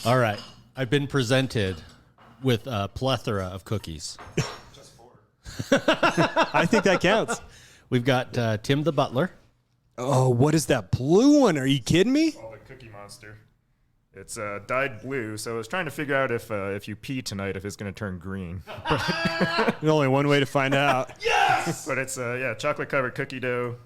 All right. I've been presented with a plethora of cookies. Just 4. I think that counts. We've got Tim the Butler. Oh, what is that blue one? Are you kidding me? Oh, the Cookie Monster. It's dyed blue, so I was trying to figure out if you pee tonight, if it's going to turn green. There's only one way to find out. Yes! But it's chocolate-covered cookie dough,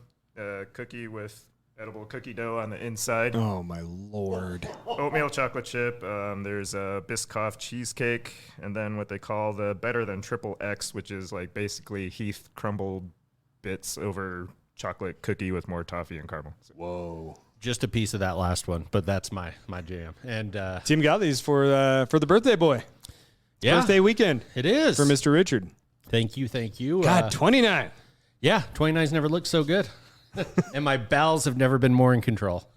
cookie with edible cookie dough on the inside. Oh, my Lord. Oatmeal chocolate chip. There's a Biscoff cheesecake, and then what they call the Better Than Triple X, which is like basically Heath crumbled bits over chocolate cookie with more toffee and caramel. Whoa. Just a piece of that last one, but that's my jam. And Tim got these for the birthday boy. yeah, Birthday weekend it is for Mr. Richard. Thank you. God, 29. Yeah, 29's never looked so good. And my bowels have never been more in control.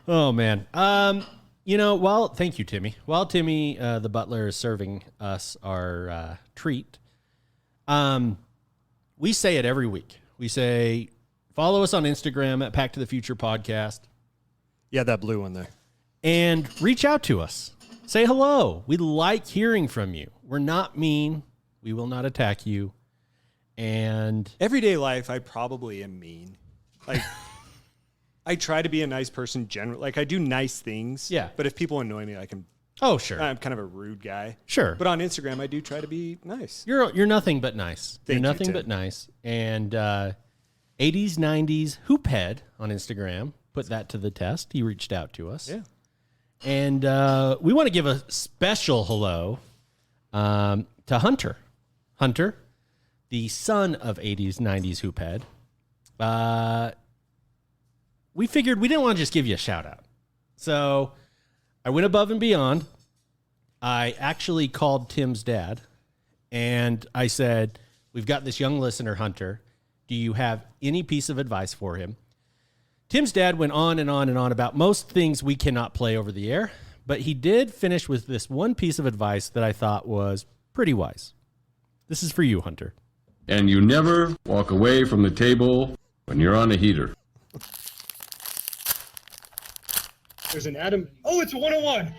Oh, man. Thank you, Timmy. While Timmy, the butler, is serving us our treat, we say it every week. We say, follow us on Instagram at Pack to the Future Podcast. Yeah, that blue one there. And reach out to us. Say hello. We like hearing from you. We're not mean. We will not attack you. And Everyday life, I probably am mean. Like, I try to be a nice person generally. Like, I do nice things. Yeah. But if people annoy me, oh, sure. I'm kind of a rude guy. Sure. But on Instagram, I do try to be nice. You're nothing but nice. Thank you, You're nothing Tim. but nice. And 80s, 90s Hoophead on Instagram put that to the test. He reached out to us. Yeah. And we want to give a special hello to Hunter. Hunter, the son of 80s, 90s Hoophead. We figured we didn't want to just give you a shout out. So I went above and beyond. I actually called Tim's dad and I said, we've got this young listener, Hunter. Do you have any piece of advice for him? Tim's dad went on and on and on about most things we cannot play over the air, but he did finish with this one piece of advice that I thought was pretty wise. This is for you, Hunter. And you never walk away from the table when you're on a heater. There's an Adam. Oh, it's a 101.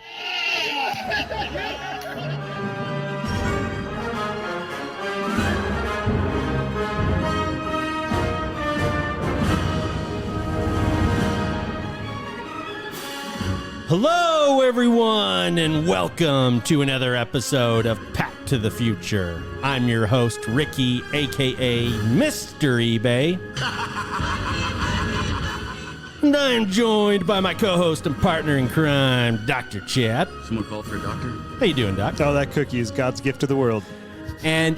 Hello, everyone, and welcome to another episode of Pack to the Future. I'm your host, Ricky, a.k.a. Mr. eBay. And I'm joined by my co-host and partner in crime, Dr. Chat. Someone called for a doctor? How you doing, Doc? Oh, that cookie is God's gift to the world. And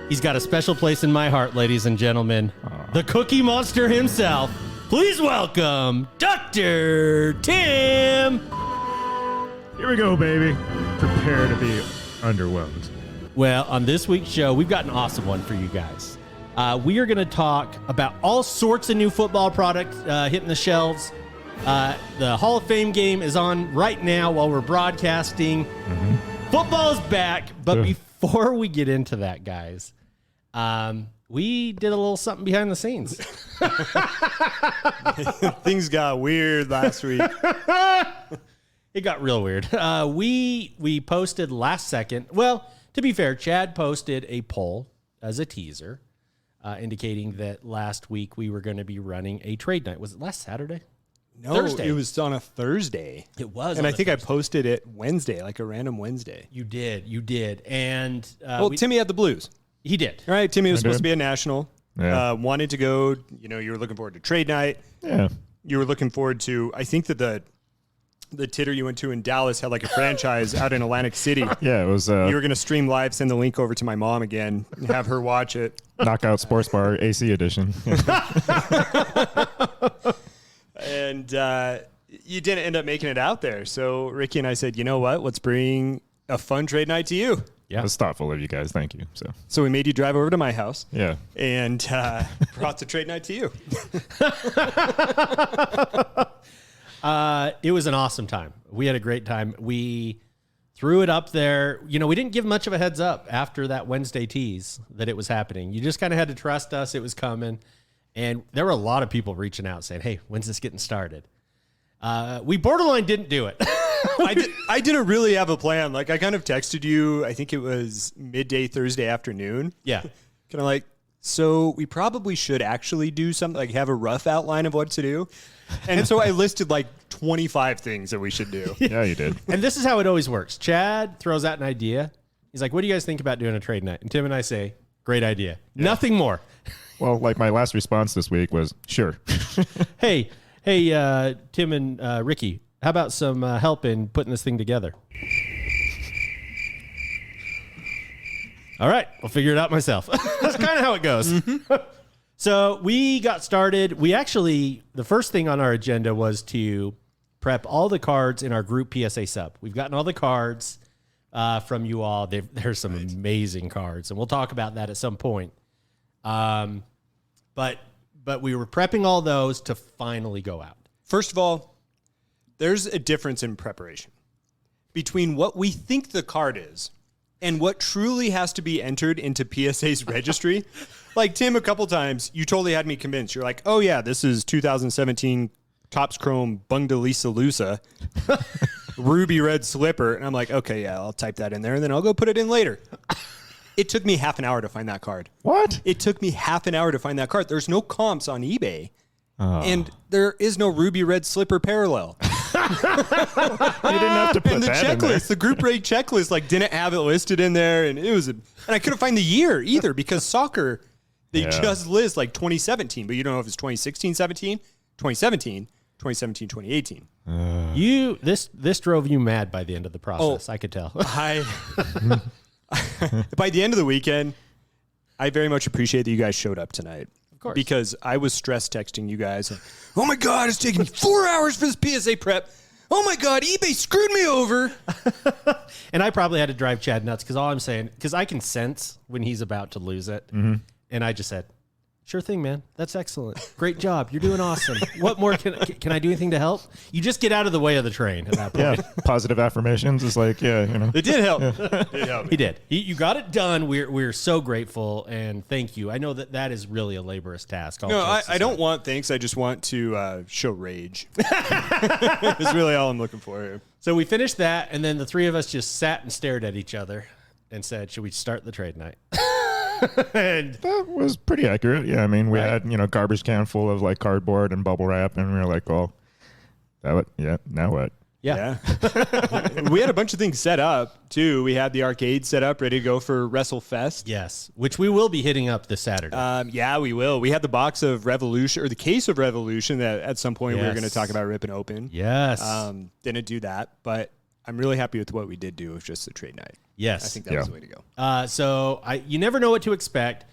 he's got a special place in my heart, ladies and gentlemen. The Cookie Monster himself. Please welcome Dr. Tim. Here we go, baby. Prepare to be underwhelmed. Well, on this week's show, we've got an awesome one for you guys. We are going to talk about all sorts of new football products hitting the shelves. The Hall of Fame game is on right now while we're broadcasting. Mm-hmm. Football is back, but before we get into that, guys, we did a little something behind the scenes. Things got weird last week. It got real weird. We posted last second. Well, to be fair, Chad posted a poll as a teaser indicating that last week we were going to be running a trade night. Was it last Saturday? No, Thursday. it was on a Thursday. It was. And on I think I Thursday. posted it Wednesday, like a random Wednesday. You did. And Timmy had the Blues. he did. All right, Timmy was I supposed did. to be a national. Yeah. Wanted to go, you were looking forward to trade night. Yeah. You were looking forward to, I think that the titter you went to in Dallas had like a franchise out in Atlantic City. Yeah, it was You were going to stream live, send the link over to my mom again, and have her watch it. Knockout Sports Bar AC edition. And you didn't end up making it out there. So Ricky and I said, you know what? Let's bring a fun trade night to you. Yeah. That's thoughtful of you guys. Thank you. So we made you drive over to my house. Yeah. And brought the trade night to you. It was an awesome time. We had a great time. We threw it up there. We didn't give much of a heads up after that Wednesday tease that it was happening. You just kind of had to trust us. It was coming. And there were a lot of people reaching out saying, hey, when's this getting started? We borderline didn't do it. I didn't really have a plan. Like, I kind of texted you, I think it was midday Thursday afternoon. Yeah. Kind of like, so we probably should actually do something, like have a rough outline of what to do. And so I listed like 25 things that we should do. Yeah, you did. And this is how it always works. Chad throws out an idea. He's like, what do you guys think about doing a trade night? And Tim and I say, great idea. Yeah. Nothing more. Well, like my last response this week was, sure. Hey, Tim and Ricky, how about some help in putting this thing together? All right, I'll figure it out myself. That's kind of how it goes. Mm-hmm. So we got started. The first thing on our agenda was to prep all the cards in our group PSA sub. We've gotten all the cards from you all. There's some amazing cards, and we'll talk about that at some point. But we were prepping all those to finally go out. First of all, there's a difference in preparation between what we think the card is and what truly has to be entered into PSA's registry. Like, Tim, a couple times, you totally had me convinced. You're like, oh, yeah, this is 2017 Topps Chrome Bungdalisa Lusa ruby red slipper. And I'm like, okay, yeah, I'll type that in there, and then I'll go put it in later. It took me half an hour to find that card. What? It took me half an hour to find that card. There's no comps on eBay. And there is no ruby red slipper parallel. You didn't have to put and the that in there. checklist, the group rate checklist, like, didn't have it listed in there, and and I couldn't find the year either, because soccer, they just list like 2017, but you don't know if it's 2016, 17, 2017, 2017, 2018. This drove you mad by the end of the process. I could tell. By the end of the weekend, I very much appreciate that you guys showed up tonight. Of course. Because I was stress texting you guys. Like, oh my God, it's taking me 4 hours for this PSA prep. Oh my God, eBay screwed me over. And I probably had to drive Chad nuts because I can sense when he's about to lose it. Mm-hmm. And I just said, sure thing, man. That's excellent. Great job. You're doing awesome. What more can I do anything to help? You just get out of the way of the train at that point. Yeah, positive affirmations is like, It did help. He did. You got it done. We're so grateful, and thank you. I know that is really a laborious task. No, I don't want thanks. I just want to show rage. That's really all I'm looking for here. So we finished that, and then the three of us just sat and stared at each other and said, should we start the trade night? And that was pretty accurate. Yeah, I mean, we had, garbage can full of like cardboard and bubble wrap, and we were like, well, now what? Yeah. We had a bunch of things set up, too. We had the arcade set up, ready to go for WrestleFest. Yes, which we will be hitting up this Saturday. Yeah, we will. We had the box of Revolution, or the case of Revolution, that at some point we were going to talk about ripping open. Yes. Didn't do that, but I'm really happy with what we did do with just the trade night. Yes. I think that was the way to go. So you never know what to expect.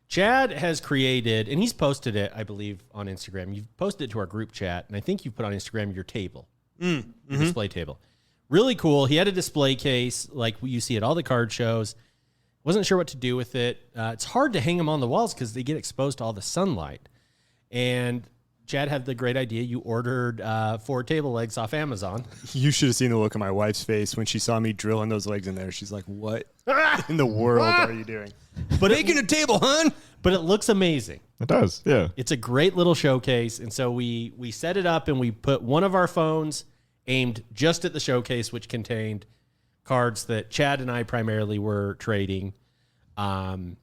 Chad has created, and he's posted it, I believe, on Instagram. You've posted it to our group chat, and I think you've put on Instagram your table, your display table. Really cool. He had a display case like you see at all the card shows. Wasn't sure what to do with it. It's hard to hang them on the walls because they get exposed to all the sunlight. And Chad had the great idea. You ordered 4 table legs off Amazon. You should have seen the look on my wife's face when she saw me drilling those legs in there. She's like, what in the world are you doing? But making a table, hon. But it looks amazing. It does, yeah. It's a great little showcase. And so we set it up and we put one of our phones aimed just at the showcase, which contained cards that Chad and I primarily were trading. And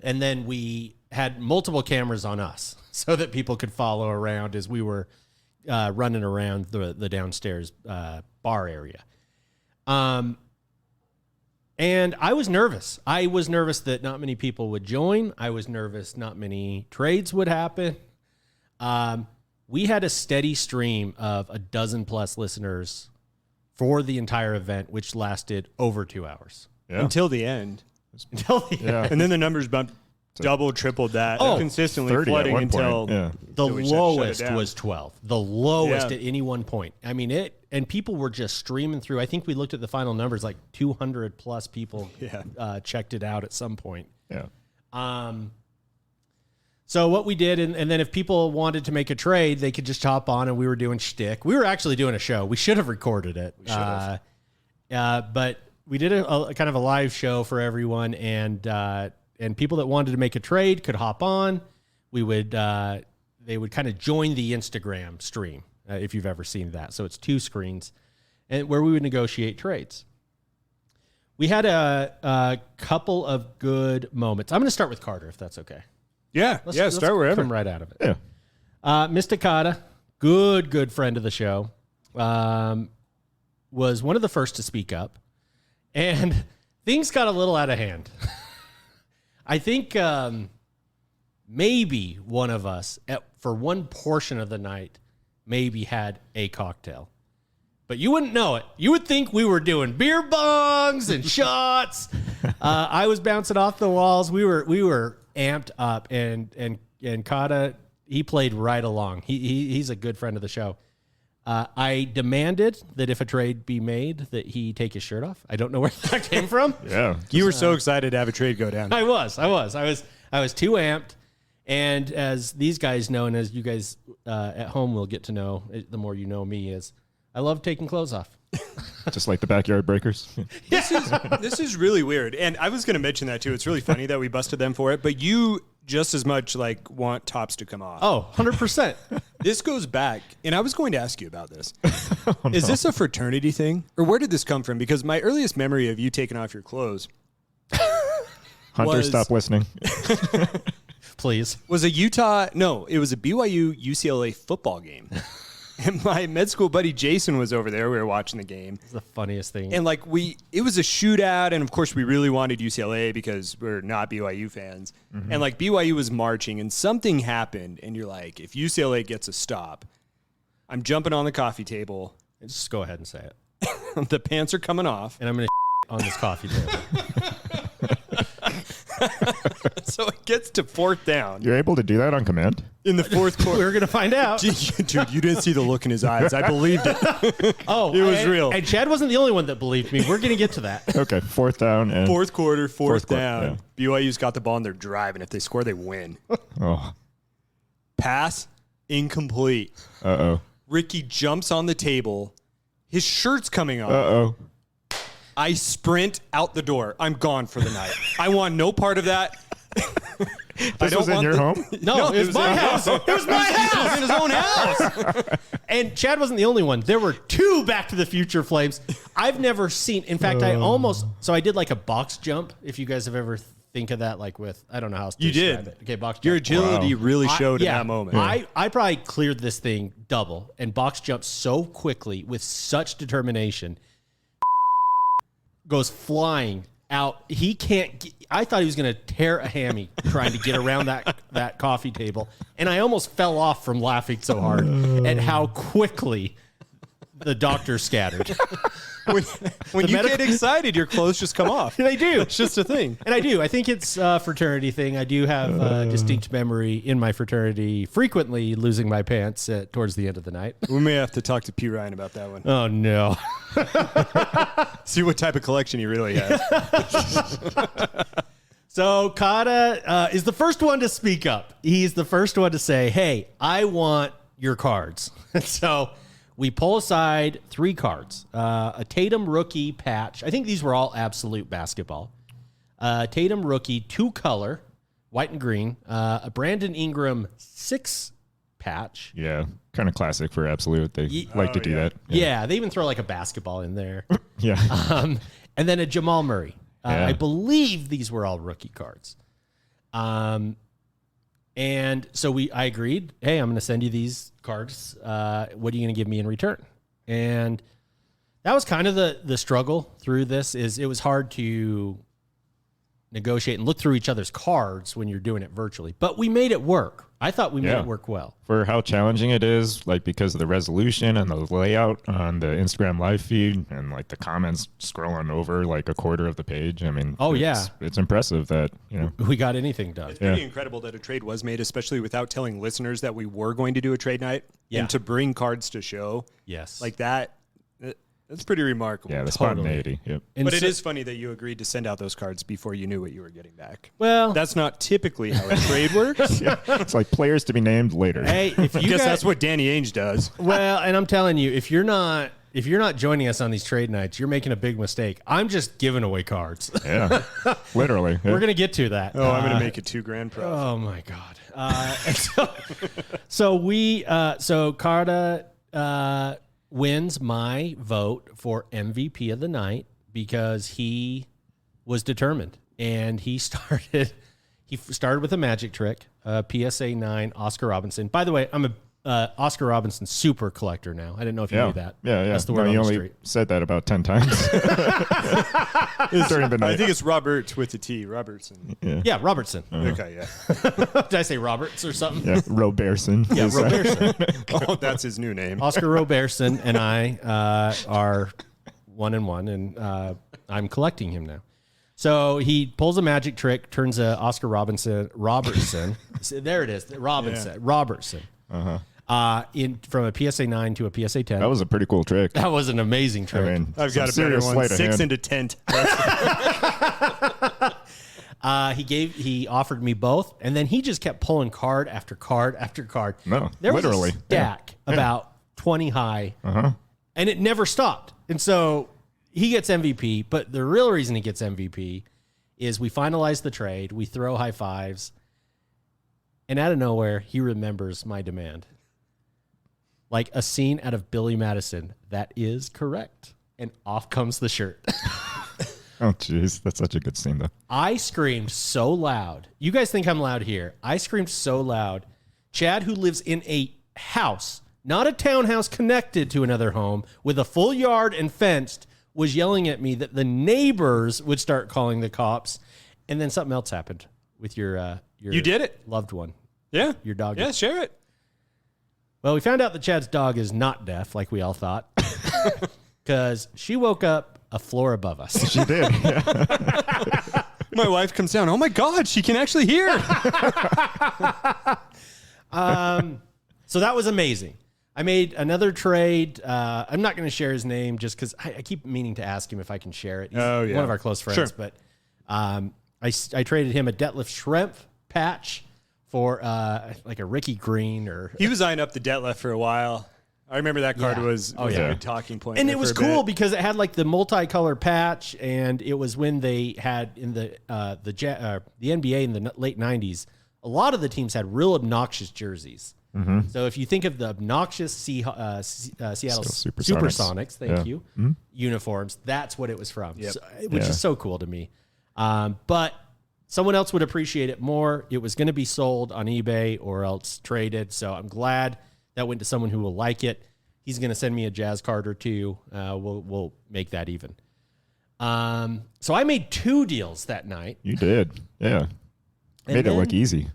then we had multiple cameras on us so that people could follow around as we were running around the downstairs bar area. And I was nervous. I was nervous that not many people would join. I was nervous not many trades would happen. We had a steady stream of 12+ listeners for the entire event, which lasted over 2 hours. Yeah. Until the end. Yeah. And then the numbers bumped double, tripled that. Consistently 30 at flooding one until point. The we shut it lowest down. was 12. The lowest at any one point. I mean, and people were just streaming through. I think we looked at the final numbers, like 200+ people checked it out at some point. Yeah. So what we did, and then if people wanted to make a trade, they could just hop on, and we were doing shtick. We were actually doing a show. We should have recorded it. We should have. But we did a kind of a live show for everyone, and people that wanted to make a trade could hop on. They would kind of join the Instagram stream. if you've ever seen that. So it's 2 screens, and where we would negotiate trades. We had a couple of good moments. I'm going to start with Carter, if that's okay. Yeah, Let's start wherever. Come right out of it. Yeah. Mr. Kata, good friend of the show, was one of the first to speak up, and things got a little out of hand. I think maybe one of us, for one portion of the night, maybe had a cocktail. But you wouldn't know it. You would think we were doing beer bongs and shots. I was bouncing off the walls. We were amped up, and Kata, he played right along. He's a good friend of the show. I demanded that if a trade be made, that he take his shirt off. I don't know where that came from. Yeah. You were so excited to have a trade go down. I was too amped. And as these guys know, and as you guys at home will get to know, the more you know me, is I love taking clothes off. Just like the Backyard Breakers. This is really weird. And I was going to mention that too. It's really funny that we busted them for it, but you just as much like want tops to come off. Oh, 100%. This goes back, and I was going to ask you about this. Is this a fraternity thing? Or where did this come from? Because my earliest memory of you taking off your clothes Hunter, stop listening. Please. was it was a BYU UCLA football game. And my med school buddy Jason was over there. We were watching the game. It's the funniest thing. And like it was a shootout, and of course we really wanted UCLA because we're not BYU fans. Mm-hmm. And like BYU was marching, and something happened, and you're like, if UCLA gets a stop, I'm jumping on the coffee table. Just go ahead and say it. The pants are coming off, and I'm going to on this coffee table. So it gets to 4th down. You're able to do that on command? In the 4th quarter. We're going to find out. Dude, you didn't see the look in his eyes. I believed it. Oh, it was real. And Chad wasn't the only one that believed me. We're going to get to that. Okay, 4th down. And 4th quarter, fourth quarter, down. yeah. BYU's got the ball and they're driving. If they score, they win. Oh. Pass, incomplete. Uh-oh. Ricky jumps on the table. His shirt's coming off. Uh-oh. I sprint out the door. I'm gone for the night. I want no part of that. This was in your home? No, it was my house. It was my house. in his own house. And Chad wasn't the only one. There were 2 Back to the Future flames. I've never seen. In fact, I did like a box jump. If you guys have ever think of that, like with, I don't know how else to You describe did. it. Okay, box jump. Your agility really showed in that moment. I probably cleared this thing double and box jumped so quickly with such determination. Goes flying out. He can't. I thought he was going to tear a hammy trying to get around that coffee table, and I almost fell off from laughing so hard at how quickly the doctor scattered. When you get excited, your clothes just come off. They do. It's just a thing. And I do. I think it's a fraternity thing. I do have a distinct memory in my fraternity frequently losing my pants towards the end of the night. We may have to talk to P. Ryan about that one. Oh, no. See what type of collection he really has. So Kata is the first one to speak up. He's the first one to say, hey, I want your cards. So we pull aside 3 cards. A Tatum rookie patch. I think these were all absolute basketball. Tatum rookie 2-color, white and green. A Brandon Ingram 6 patch. Yeah, kind of classic for absolute. They like to do that. Yeah, they even throw like a basketball in there. Yeah. And then a Jamal Murray. Yeah. I believe these were all rookie cards. And so I agreed, hey, I'm going to send you these cards. What are you going to give me in return? And that was kind of the struggle through this. Is it was hard to negotiate and look through each other's cards when you're doing it virtually. But we made it work. I thought we made it work well. For how challenging it is, like because of the resolution and the layout on the Instagram live feed and like the comments scrolling over like a quarter of the page. I mean, it's impressive that, we got anything done. It's pretty incredible that a trade was made, especially without telling listeners that we were going to do a trade night and to bring cards to show. Yes. Like that. That's pretty remarkable. Yeah, the spontaneity. Yep. But it is funny that you agreed to send out those cards before you knew what you were getting back. Well, that's not typically how a trade works. It's like players to be named later. Hey, if you guess that's what Danny Ainge does. Well, and I'm telling you, if you're not joining us on these trade nights, you're making a big mistake. I'm just giving away cards. Yeah, literally. We're gonna get to that. Oh, I'm gonna make it $2,000 profit. Oh my god. So Carta wins my vote for MVP of the night because he was determined, and he started with a magic trick, PSA 9, Oscar Robertson. By the way, I'm a Oscar Robertson super collector now. I didn't know if you knew that. Yeah. That's the word on you the only street. said that about 10 times during the night. I think it's Robert with a T. Robertson. Yeah, Robertson. Okay, yeah. Did I say Roberts or something? Yeah, Robertson. Yeah, is, Robertson. Oh, that's his new name. Oscar Robertson and I are 1-1, and I'm collecting him now. So he pulls a magic trick, turns a Oscar Robertson. There it is, Robertson. From a PSA 9 to a PSA 10. That was a pretty cool trick. That was an amazing trick. I mean, I've got a better serious one. sleight of 6 hand. into 10. He offered me both, and then he just kept pulling card after card after card. No, there was literally. a stack about 20 high, and it never stopped. And so he gets MVP, but the real reason he gets MVP is we finalize the trade, we throw high fives, and out of nowhere, he remembers my demand. Like a scene out of Billy Madison. That is correct. And off comes the shirt. Oh, jeez. That's such a good scene, though. I screamed so loud. You guys think I'm loud here. I screamed so loud. Chad, who lives in a house, not a townhouse connected to another home, with a full yard and fenced, was yelling at me that the neighbors would start calling the cops. And then something else happened with your You did it. loved one. Yeah. Your dog. Yeah, share it. Well, we found out that Chad's dog is not deaf, like we all thought, because she woke up a floor above us. She did. Yeah. My wife comes down. Oh, my God, she can actually hear. So that was amazing. I made another trade. I'm not going to share his name just because I keep meaning to ask him if I can share it. He's one of our close friends. Sure. But I traded him a Detlef Schrempf patch for like a Ricky Green or. He was eyeing up the Detlef for a while. I remember that card was a good talking point. And there it was for a cool bit. because it had like the multicolor patch, and it was when they had in the NBA in the late 90s, a lot of the teams had real obnoxious jerseys. Mm-hmm. So if you think of the obnoxious Seattle Supersonics, thank you, uniforms, that's what it was from, which is so cool to me. But someone else would appreciate it more. It was going to be sold on eBay or else traded, so I'm glad that went to someone who will like it. He's going to send me a Jazz card or two. We'll make that even. So I made 2 deals that night. You did. Yeah. Made it look easy.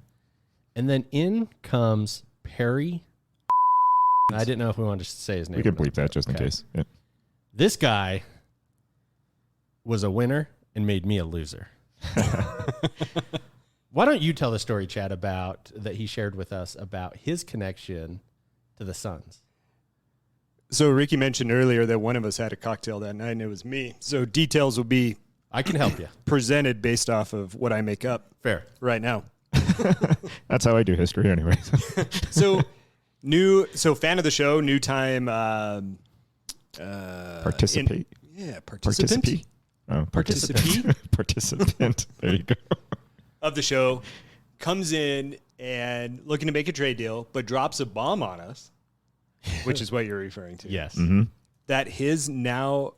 And then in comes Perry. I didn't know if we wanted to say his name. We can bleep that just in case. Yeah. This guy was a winner and made me a loser. Why don't you tell the story, Chad, about that he shared with us about his connection to the Suns? So Ricky mentioned earlier that one of us had a cocktail that night, and it was me. So details will be I can help you. presented based off of what I make up Fair. right now. That's how I do history anyways. So fan of the show, new time Participate. participant Oh, Participant? Participant. There you go. of the show comes in and looking to make a trade deal, but drops a bomb on us, which is what you're referring to. Yes. Mm-hmm. That his now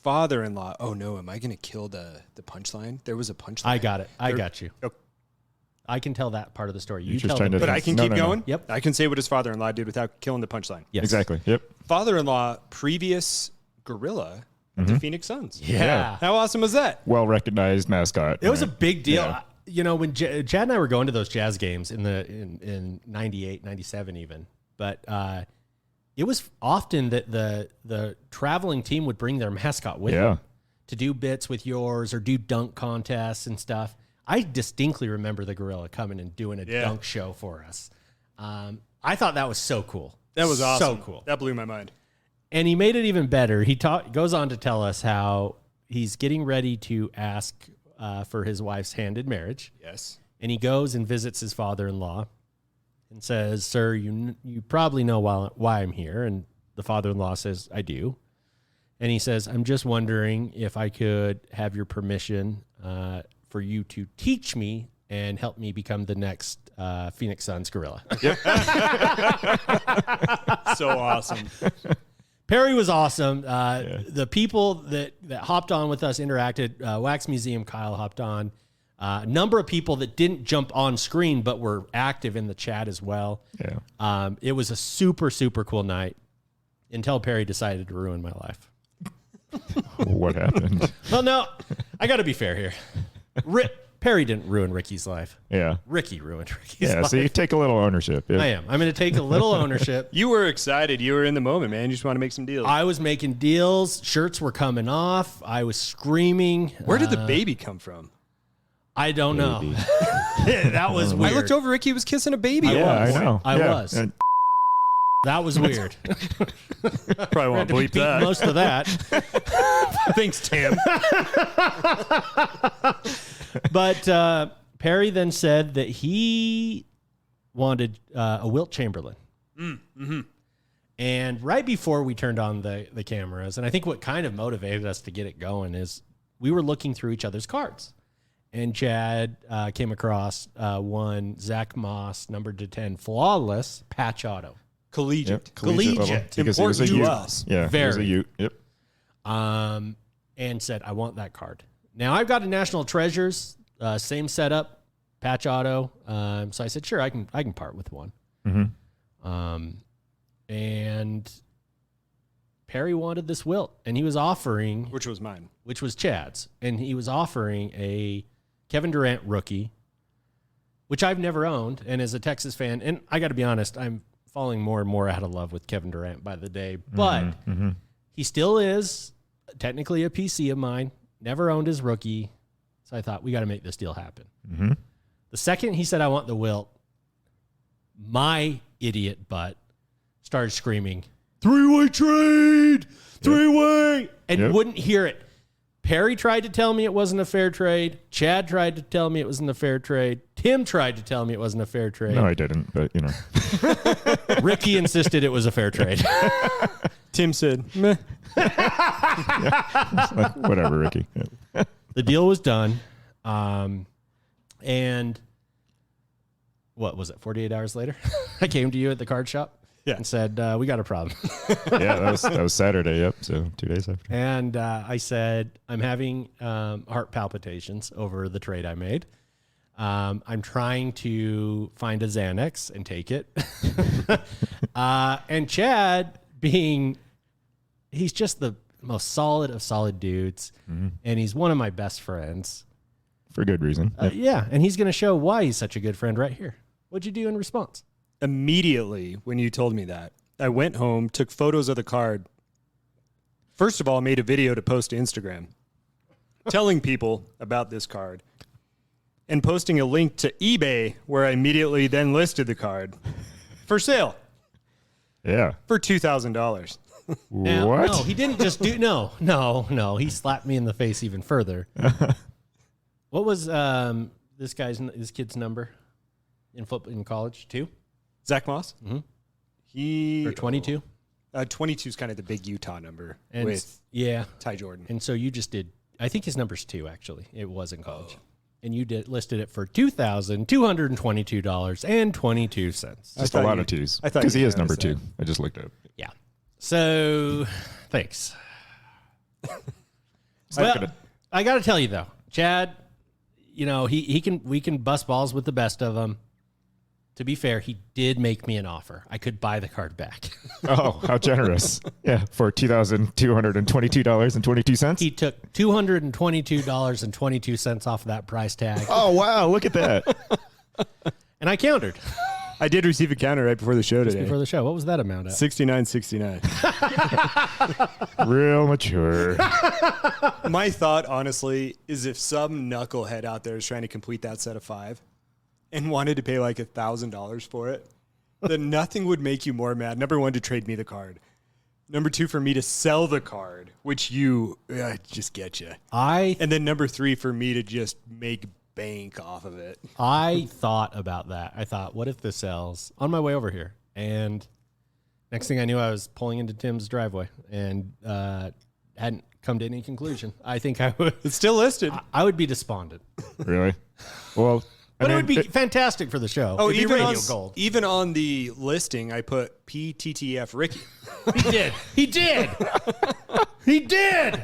father-in-law. Oh no, am I going to kill the punchline? There was a punchline. I got it. I got you. Okay. I can tell that part of the story. You just tell trying them. to- But I can No, keep no, no. going? Yep. I can say what his father-in-law did without killing the punchline. Yes. Exactly. Yep. Father-in-law, previous gorilla of the Phoenix Suns. Yeah. How awesome was that? Well recognized mascot. It was a big deal. Yeah. You know, when Chad and I were going to those Jazz games in 98, 97 even, but it was often that the traveling team would bring their mascot with them to do bits with yours or do dunk contests and stuff. I distinctly remember the gorilla coming and doing a dunk show for us. I thought that was so cool. That was awesome. So cool. That blew my mind. And he made it even better. He goes on to tell us how he's getting ready to ask for his wife's hand in marriage. Yes. And he goes and visits his father-in-law and says, "Sir, you probably know why I'm here." And the father-in-law says, "I do." And he says, "I'm just wondering if I could have your permission for you to teach me and help me become the next Phoenix Suns gorilla. So awesome. Perry was awesome. The people that hopped on with us interacted. Wax Museum Kyle hopped on. A number of people that didn't jump on screen but were active in the chat as well. Yeah. It was a super, super cool night until Perry decided to ruin my life. What happened? Well, no, I got to be fair here. Perry didn't ruin Ricky's life. Yeah. Ricky ruined Ricky's life. Yeah, so you take a little ownership. Yeah. I am. I'm going to take a little ownership. You were excited. You were in the moment, man. You just want to make some deals. I was making deals. Shirts were coming off. I was screaming. Where did the baby come from? I don't know. That was weird. I looked over. Ricky was kissing a baby. Yeah, I know. I Yeah. was. That was weird. Probably won't bleep Beat that. most of that. Thanks, Tim. But Perry then said that he wanted a Wilt Chamberlain. And right before we turned on the cameras, and I think what kind of motivated us to get it going is we were looking through each other's cards. And Chad came across one Zach Moss, numbered to 10, flawless patch auto. Collegiate. Yep, Collegiate. level, because he was a Important to Ute. us. Yeah, he was a Very. Ute. Yep. And said, I want that card. Now, I've got a National Treasures, same setup, patch auto. So I said, sure, I can part with one. And Perry wanted this Wilt, and he was offering, Which was mine. which was Chad's, and he was offering a Kevin Durant rookie, which I've never owned. And as a Texas fan, and I got to be honest, I'm falling more and more out of love with Kevin Durant by the day, but he still is technically a PC of mine. Never owned his rookie. So I thought, we got to make this deal happen. The second he said, I want the Wilt, my idiot butt started screaming, three-way trade, three-way, and wouldn't hear it. Perry tried to tell me it wasn't a fair trade. Chad tried to tell me it wasn't a fair trade. Tim tried to tell me it wasn't a fair trade. No, I didn't, but you know. Ricky insisted it was a fair trade. Tim said, meh. Like, whatever, Ricky. Yeah. The deal was done. And what was it, 48 hours later? I came to you at the card shop and said, we got a problem. Yeah, that was Saturday. Yep. So 2 days after. And I said, I'm having heart palpitations over the trade I made. I'm trying to find a Xanax and take it. And Chad, he's just the most solid of solid dudes. And he's one of my best friends. For good reason. Yep. Yeah, and he's going to show why he's such a good friend right here. What'd you do in response? Immediately when you told me that, I went home, took photos of the card. First of all, made a video to post to Instagram telling people about this card and posting a link to eBay where I immediately then listed the card for sale Yeah. for $2,000. Now, What? No, he didn't just do no. He slapped me in the face even further. What was this kid's number in college? 2? Zach Moss? Mm-hmm. He Or 22? 22 is kind of the big Utah number And with yeah. Ty Jordan. And so you just did, I think his number's 2 actually. It was in college. And you listed it for $2,222.22. Just thought a lot you- of twos. I thought Because you he is noticed number that. 2. I just looked up. Yeah. So thanks. not Well, gonna- I got to tell you though, Chad, we can bust balls with the best of them. To be fair, he did make me an offer. I could buy the card back. Oh, how generous. Yeah, for $2,222.22. He took $222.22 off of that price tag. Oh, wow. Look at that. And I countered I did receive a counter right before the show today. before the show. What was that amount at? $69.69. Real mature. My thought, honestly, is if some knucklehead out there is trying to complete that set of 5 and wanted to pay like $1,000 for it, then nothing would make you more mad. Number 1, to trade me the card. Number 2, for me to sell the card, which just get you. And then number 3, for me to just make bank off of it. I thought about that. I thought, what if this sells on my way over here? And next thing I knew, I was pulling into Tim's driveway and hadn't come to any conclusion. I think I would. It's still listed. I would be despondent. Really? Well, But it would be fantastic for the show. Oh, It'd be even radio on, gold. even on the listing, I put PTTF Ricky. He did. He did. He did.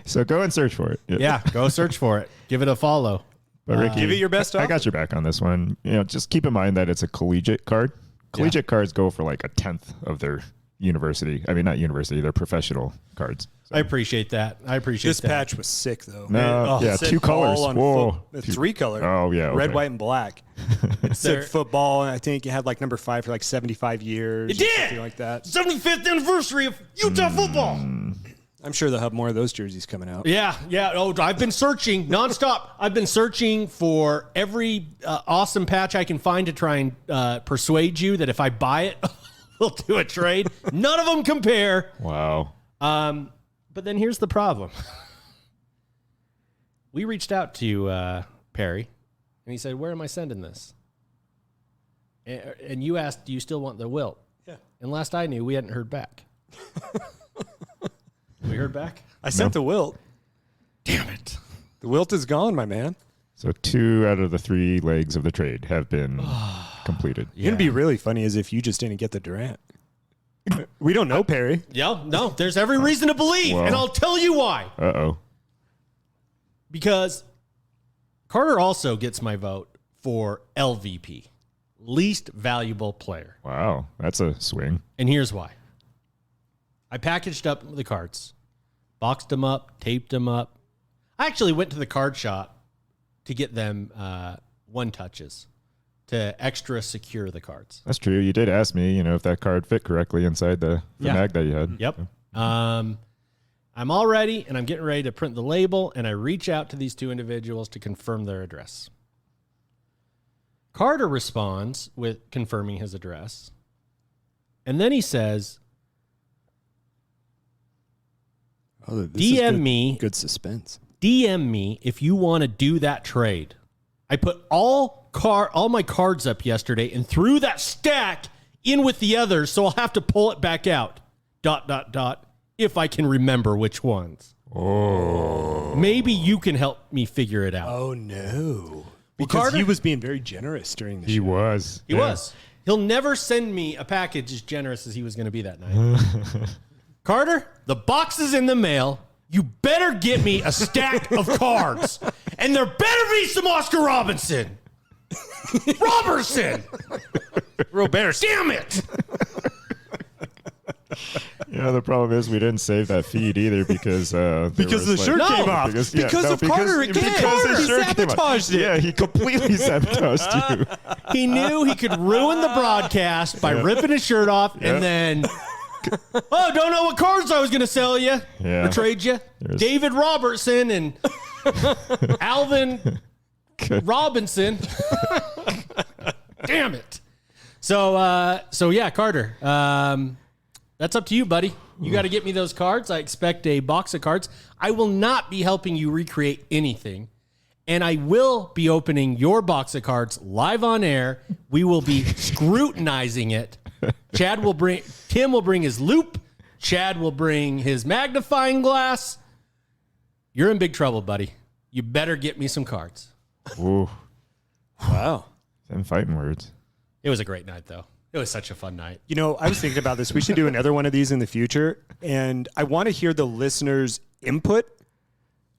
So go and search for it. Yeah, go search for it. Give it a follow. But Ricky, Give it your best I offer. got your back on this one. Just keep in mind that it's a collegiate card. Collegiate cards go for like 1/10 of their university. I mean, not university, they're professional cards. I appreciate that. I appreciate This that. patch was sick, though. No, It said 2 colors. ball on Whoa. three color. Oh, yeah. Red, okay. white, and black. It There- said football, and I think it had like number 5 for like 75 years. It or did! something like that. 75th anniversary of Utah football. I'm sure they'll have more of those jerseys coming out. Yeah. Oh, I've been searching nonstop. I've been searching for every awesome patch I can find to try and persuade you that if I buy it, we'll do a trade. None of them compare. Wow. But then here's the problem. We reached out to Perry, and he said, "Where am I sending this?" And you asked, "Do you still want the wilt?" Yeah. And last I knew, we hadn't heard back. We heard back? I sent the wilt. Damn it. The wilt is gone, my man. So 2 out of the 3 legs of the trade have been completed. You're going to be really funny as if you just didn't get the Durant. We don't know, Perry. Yeah, no, there's every reason to believe, Well. and I'll tell you why. Uh-oh. Because Carter also gets my vote for LVP, least valuable player. Wow. That's a swing. And here's why. I packaged up the cards, boxed them up, taped them up. I actually went to the card shop to get them one touches to extra secure the cards. That's true. You did ask me, if that card fit correctly inside the Yeah. mag that you had. Yep. I'm all ready, and I'm getting ready to print the label, and I reach out to these 2 individuals to confirm their address. Carter responds with confirming his address, and then he says, Oh, this DM me. Good suspense. DM me if you want to do that trade. I put all my cards up yesterday and threw that stack in with the others, so I'll have to pull it back out. ... If I can remember which ones. Oh. Maybe you can help me figure it out. Oh, no. Because Carter- he was being very generous during the He show. was. He was. He'll never send me a package as generous as he was going to be that night. Carter, the box is in the mail. You better get me a stack of cards. And there better be some Oscar Robertson. Robert. Damn it. The problem is we didn't save that feed either because the shirt came off. Because of Carter again. Because his He shirt came off. sabotaged it. Yeah, he completely sabotaged you. He knew he could ruin the broadcast by ripping his shirt off and then, don't know what cards I was going to sell you Yeah. or trade you. There's- David Robertson and Alvin Robinson. Damn it. So yeah, Carter, that's up to you, buddy. You got to get me those cards. I expect a box of cards. I will not be helping you recreate anything. And I will be opening your box of cards live on air. We will be scrutinizing it. Tim will bring his loop. Chad will bring his magnifying glass. You're in big trouble, buddy. You better get me some cards. Ooh, Wow. them fighting words. It was a great night, though. It was such a fun night. I was thinking about this. We should do another one of these in the future. And I want to hear the listeners' input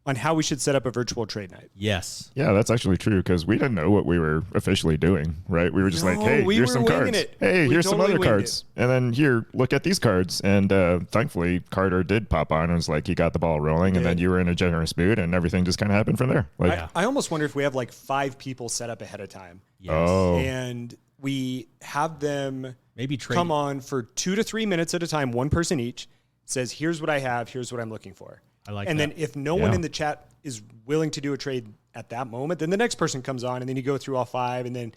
on how we should set up a virtual trade night. Yes. Yeah, that's actually true because we didn't know what we were officially doing, right? We were just like, No, hey, we here's were some winging cards. it. Hey, We here's some totally other winged cards. And then here, look at these cards. And thankfully, Carter did pop on and was like, he got the ball rolling. And then you were in a generous mood and everything just kind of happened from there. Like, I almost wonder if we have like 5 people set up ahead of time. Yes. oh, And we have them Maybe trade. come on for 2 to 3 minutes at a time, one person each, says, here's what I have, here's what I'm looking for. I like and that. then if no one Yeah. in the chat is willing to do a trade at that moment, then the next person comes on and then you go through all 5. And then,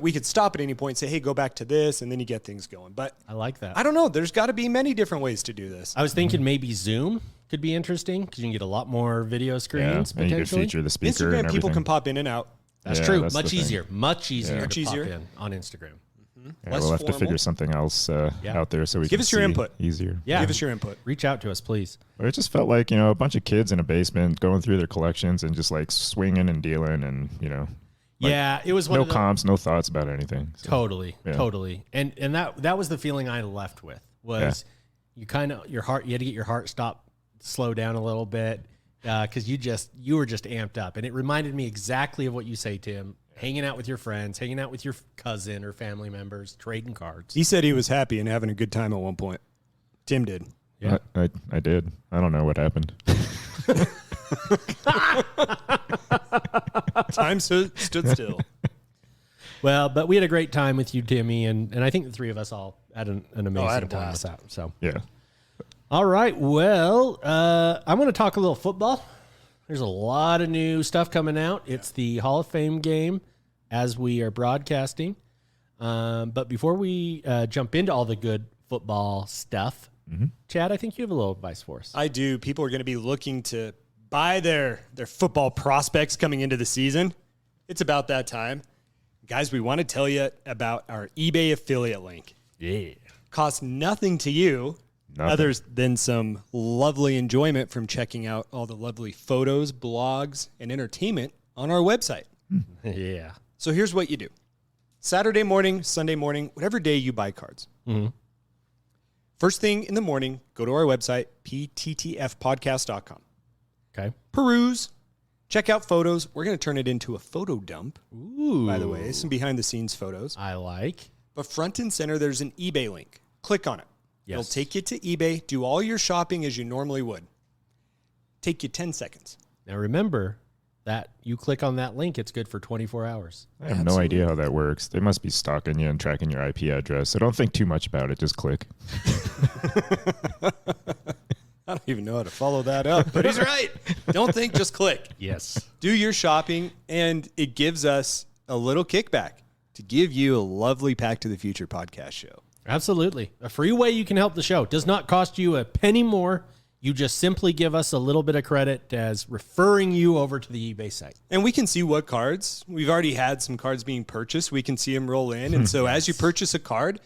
we could stop at any point and say, hey, go back to this. And then you get things going. But I like that. I don't know. There's got to be many different ways to do this. I was thinking maybe Zoom could be interesting because you can get a lot more video yeah. screens And you could potentially. feature the speaker and Instagram, everything. people can pop in and out. That's Yeah, true. that's the Much thing. easier. Much easier Much to easier. pop in on Instagram. Yeah, less we'll have to formal. figure something else out there so we Give can us your see input. easier. Yeah. Give us your input. Reach out to us, please. But it just felt like, a bunch of kids in a basement going through their collections and just like swinging and dealing and, Yeah, it was one No of the, comps, no thoughts about anything. So, Totally, yeah. totally. And that was the feeling I left with was you kind of you had to get your heart slow down a little bit because you were just amped up, and it reminded me exactly of what you say, Tim. Hanging out with your friends, hanging out with your cousin or family members, trading cards. He said he was happy and having a good time at one point. Tim did. Yeah. I did. I don't know what happened. Time stood still. Well, but we had a great time with you, Timmy, and I think the three of us all had an amazing I had a time blast. with that. So, Yeah. all right. Well, I'm going to talk a little football. There's a lot of new stuff coming out. It's the Hall of Fame game as we are broadcasting. But before we jump into all the good football stuff, Chad, I think you have a little advice for us. I do. People are going to be looking to buy their football prospects coming into the season. It's about that time. Guys, we want to tell you about our eBay affiliate link. Yeah. Costs nothing to you other than some lovely enjoyment from checking out all the lovely photos, blogs, and entertainment on our website. Yeah. So here's what you do. Saturday morning, Sunday morning, whatever day you buy cards. First thing in the morning, go to our website, pttfpodcast.com. Okay. Peruse, check out photos. We're going to turn it into a photo dump, Ooh. by the way, some behind-the-scenes photos. I like. But front and center, there's an eBay link. Click on it. Yes. It'll take you to eBay. Do all your shopping as you normally would. Take you 10 seconds. Now remember that you click on that link, it's good for 24 hours. I have no idea how that works. They must be stalking you and tracking your IP address. So don't think too much about it. Just click. I don't even know how to follow that up, but he's right. Don't think, just click. Yes. Do your shopping, and it gives us a little kickback to give you a lovely Pack to the Future podcast show. Absolutely. A free way you can help the show. Does not cost you a penny more. You just simply give us a little bit of credit as referring you over to the eBay site. And we can see what cards. We've already had some cards being purchased. We can see them roll in. And so as you purchase a card,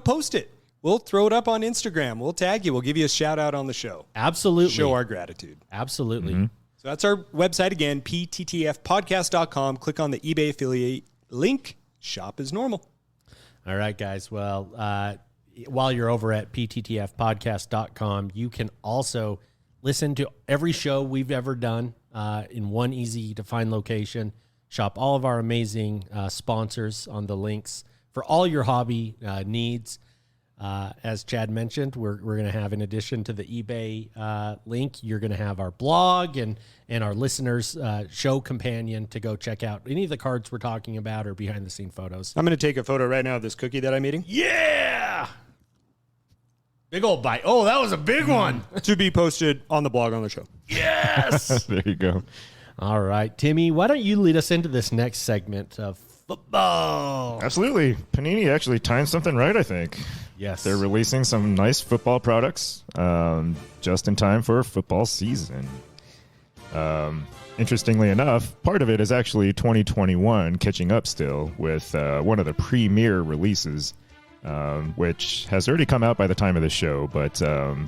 post it. We'll throw it up on Instagram. We'll tag you. We'll give you a shout out on the show. Absolutely. Show our gratitude. Absolutely. So that's our website again, pttfpodcast.com. Click on the eBay affiliate link. Shop as normal. All right, guys. Well, while you're over at pttfpodcast.com, you can also listen to every show we've ever done in one easy-to-find location. Shop all of our amazing sponsors on the links for all your hobby needs. As Chad mentioned, we're going to have, in addition to the eBay link, you're going to have our blog and our listeners' show companion to go check out any of the cards we're talking about or behind-the-scene photos. I'm going to take a photo right now of this cookie that I'm eating. Yeah! Big old bite. Oh, that was a big one. To be posted on the blog on the show. Yes! There you go. All right, Timmy, why don't you lead us into this next segment of football? Absolutely. Panini actually timed something right, I think. Yes. They're releasing some nice football products just in time for football season. Interestingly enough, part of it is actually 2021 catching up still with one of the premier releases, which has already come out by the time of the show, but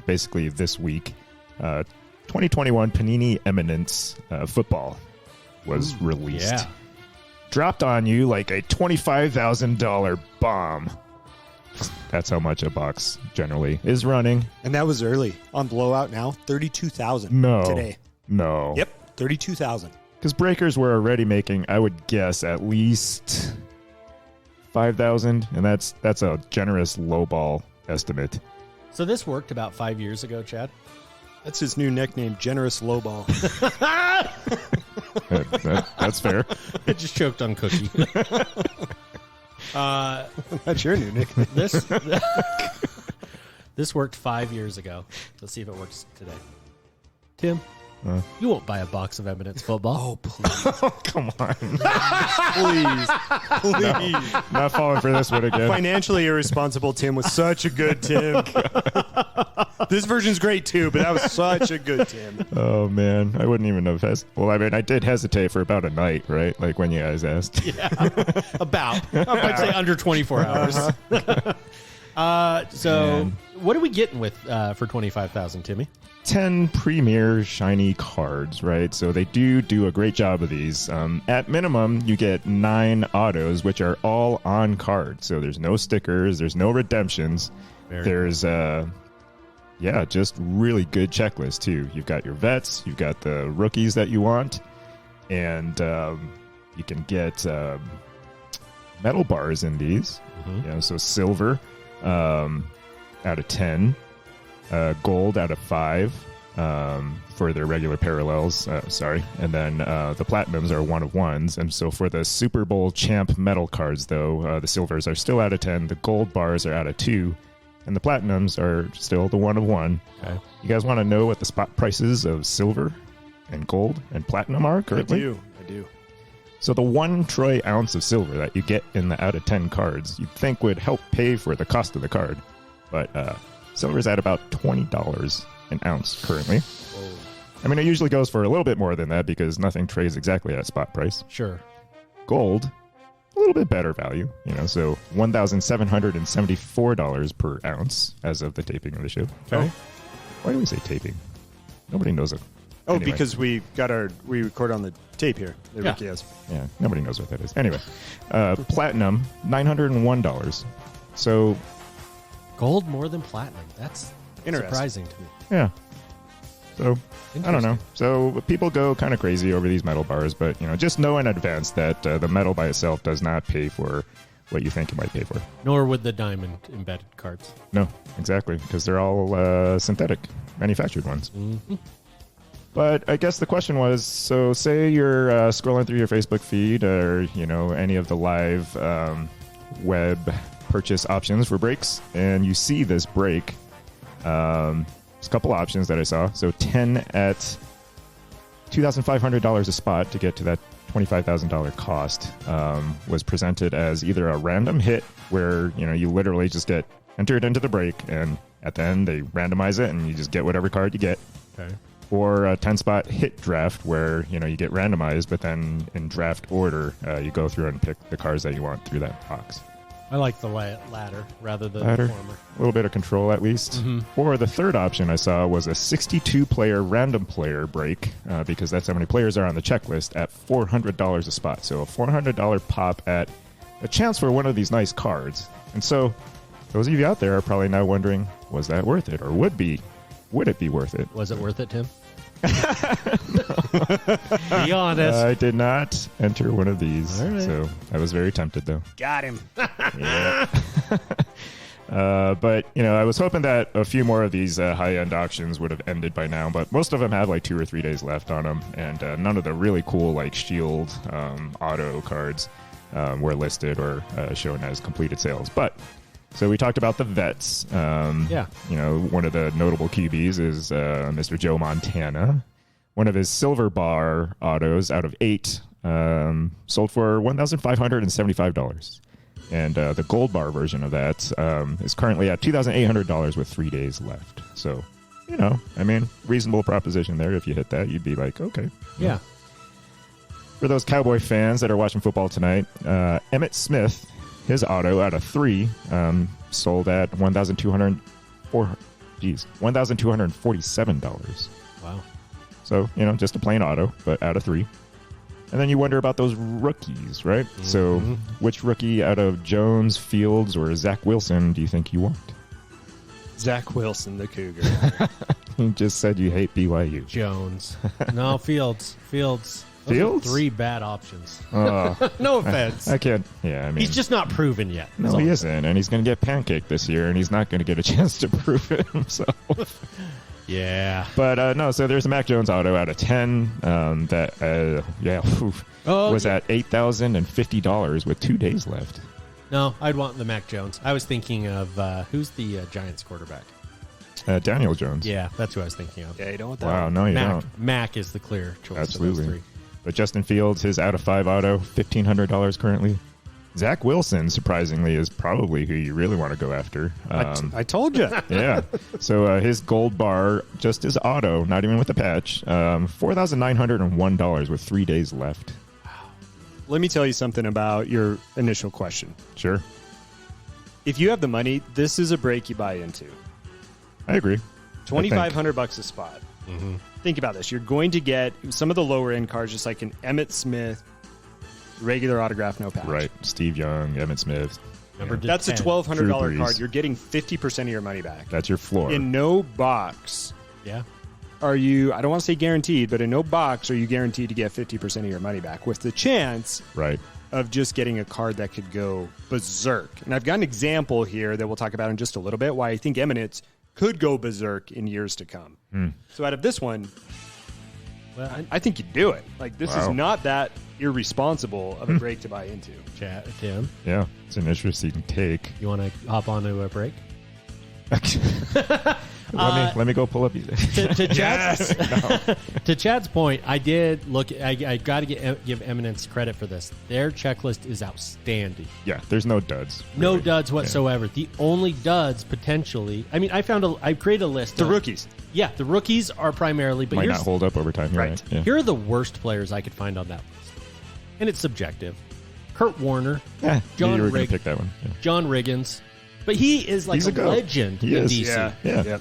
basically this week, 2021 Panini Eminence football was released. Yeah. Dropped on you like a $25,000 bomb. That's how much a box generally is running. And that was early. On Blowout now, 32,000 No. today. No. Yep, 32,000. Because breakers were already making, I would guess, at least 5,000, and that's a generous lowball estimate. So this worked about 5 years ago, Chad? That's his new nickname, Generous Lowball. That's fair. I just choked on Cookie. That's your new nickname. This worked 5 years ago. Let's see if it works today. Tim, you won't buy a box of Eminence football. Oh, please. Come on. Please. Not falling for this one again. Financially irresponsible Tim was such a good Tim. This version's great too, but that was such a good Tim. Oh, man. I wouldn't even have Well, I mean, I did hesitate for about a night, right? Like when you guys asked. Yeah, about. I'd say under 24 hours. So what are we getting with for 25,000, Timmy? 10 premier shiny cards, right? So they do a great job of these. At minimum, you get 9 autos, which are all on card. So there's no stickers, there's no redemptions. There's just really good checklist too. You've got your vets, you've got the rookies that you want, and you can get metal bars in these. So silver out of 10. Gold out of 5 for their regular parallels. And then the platinums are 1 of 1s. And so for the Super Bowl champ metal cards, though, the silvers are still out of 10. The gold bars are out of 2. And the platinums are still the 1 of 1. Okay. You guys want to know what the spot prices of silver and gold and platinum are currently? I do. So the 1 troy ounce of silver that you get in the out of 10 cards, you'd think would help pay for the cost of the card. But silver's at about $20 an ounce currently. Whoa. I mean, it usually goes for a little bit more than that because nothing trades exactly at spot price. Sure. Gold, a little bit better value, so $1,774 per ounce as of the taping of the show. Okay. Oh, why do we say taping? Nobody knows it. Oh, Anyway. because we record on the tape here. The Yeah. Ricky has. Yeah, nobody knows what that is. Anyway, platinum, $901. So, Gold more than platinum. That's Interesting. surprising to me. yeah. So, I don't know. Interesting. So, people go kind of crazy over these metal bars, but, just know in advance that the metal by itself does not pay for what you think it might pay for. Nor would the diamond embedded cards. No, exactly, because they're all synthetic, manufactured ones. Mm-hmm. But I guess the question was, so say you're scrolling through your Facebook feed or, any of the live web purchase options for breaks, and you see this break. There's a couple options that I saw. So 10 at $2,500 a spot to get to that $25,000 cost was presented as either a random hit where, you literally just get entered into the break, and at the end they randomize it and you just get whatever card you get. Okay. Or a 10-spot hit draft where, you get randomized, but then in draft order, you go through and pick the cards that you want through that box. I like the latter rather than Ladder. the former. A little bit of control at least. Mm-hmm. Or the third option I saw was a 62-player random player break because that's how many players are on the checklist at $400 a spot. So a $400 pop at a chance for one of these nice cards. And so those of you out there are probably now wondering, was that worth it? Or would it be worth it? Was it worth it, Tim? Be honest. I did not enter one of these. All right. So I was very tempted though. Got him. Yeah. But, I was hoping that a few more of these high-end auctions would have ended by now, but most of them have like 2 or 3 days left on them, and none of the really cool like Shield auto cards were listed or shown as completed sales. But so we talked about the vets. Yeah. One of the notable QBs is Mr. Joe Montana. One of his silver bar autos out of 8 sold for $1,575. And the gold bar version of that is currently at $2,800 with 3 days left. So, reasonable proposition there. If you hit that, you'd be like, okay. Yeah. For those Cowboy fans that are watching football tonight, Emmitt Smith, his auto out of 3 sold at $1,247. Wow. So, just a plain auto, but out of 3. And then you wonder about those rookies, right? Mm-hmm. So which rookie out of Jones, Fields, or Zach Wilson do you think you want? Zach Wilson, the Cougar. You just said you hate BYU. Jones. No, Fields. Those are Fields? 3 bad options. Oh, No offense. I can't. Yeah, I mean. He's just not proven yet. No, he isn't. And he's going to get pancaked this year, and he's not going to get a chance to prove it himself. Yeah. But no, so there's a Mac Jones auto out of 10 that, was at $8,050 with 2 days left. No, I'd want the Mac Jones. I was thinking of who's the Giants quarterback? Daniel Jones. Yeah, that's who I was thinking of. Yeah, you don't want that. Wow, no, you don't. Mac is the clear choice. Absolutely. Of those 3. But Justin Fields, his out of 5 auto, $1,500 currently. Zach Wilson, surprisingly, is probably who you really want to go after. I told you. Yeah. So his gold bar, just his auto, not even with the patch, $4,901 with 3 days left. Let me tell you something about your initial question. Sure. If you have the money, this is a break you buy into. I agree. $2,500 a spot. Mm-hmm. Think about this. You're going to get some of the lower end cards, just like an Emmitt Smith, regular autograph, no patch. Right. Steve Young, Emmitt Smith. That's a $1,200 Drew card. Brees. You're getting 50% of your money back. That's your floor. In no box Yeah. are you, I don't want to say guaranteed, but in no box are you guaranteed to get 50% of your money back with the chance Right. of just getting a card that could go berserk. And I've got an example here that we'll talk about in just a little bit why I think Eminence could go berserk in years to come. So out of this one, Well, I think you do it. Like, this is Wow. not that irresponsible of a break to buy into. Chat, Tim, Yeah. It's an interesting take. you want to hop onto a break? Let me go pull up. To Chad's, to Chad's point, I did look. I got to give Eminence credit for this. Their checklist is outstanding. Yeah. There's no duds. No really. duds whatsoever. The only duds potentially. I mean, I created a list. The of- rookies. Yeah, the rookies are primarily. But Might here's, not hold up over time. You're Right. right. Yeah. here are the worst players I could find on that list, and it's subjective. Kurt Warner, Yeah. John you were going Rig- to pick that one. Yeah. John Riggins, but he is like He's a a goat. legend He in is. DC. Yeah. Yeah. Yep.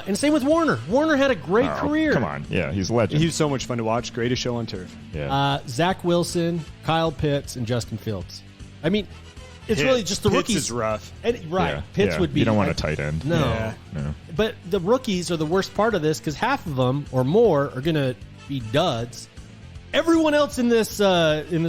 And same with Warner. Warner had a great Oh, career. Come on. Yeah. He's a legend. He's so much fun to watch. Greatest show on turf. yeah. Zach Wilson, Kyle Pitts, and Justin Fields. I mean, it's really just the Pitts rookies. is rough. And, right. Yeah. Pitts Yeah. would be. You don't want a tight end. No. Yeah. No. But the rookies are the worst part of this because half of them or more are going to be duds. Everyone else in this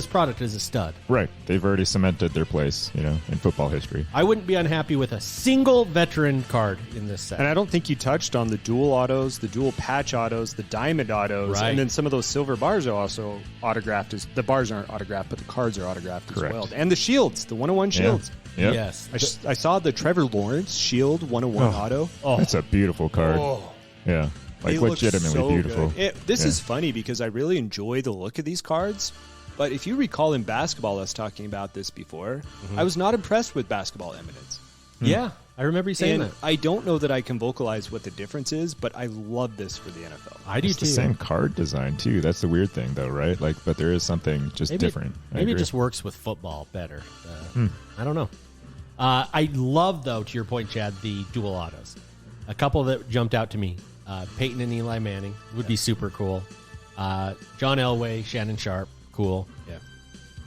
product is a stud. Right. They've already cemented their place, in football history. I wouldn't be unhappy with a single veteran card in this set. And I don't think you touched on the dual autos, the dual patch autos, the diamond autos, Right. and then some of those silver bars are also autographed. The bars aren't autographed, but the cards are autographed Correct. as well. And the shields, the 101 shields. Yep. Yes. I saw the Trevor Lawrence Shield 101 auto. Oh, That's a beautiful card. Yeah. Like, They look legitimately so beautiful. good. This Yeah. is funny because I really enjoy the look of these cards. But if you recall in basketball, us talking about this before, I was not impressed with basketball Eminence. yeah. I remember you saying And that. I don't know that I can vocalize what the difference is, but I love this for the NFL. I do It's too. the same card design, too. That's the weird thing, though, right? Like, but there is something just Maybe different. I Maybe it agree. just works with football better. I don't know. I love, though, to your point, Chad, the dual autos. A couple that jumped out to me. Peyton and Eli Manning would be super cool. John Elway, Shannon Sharp, cool. Yeah.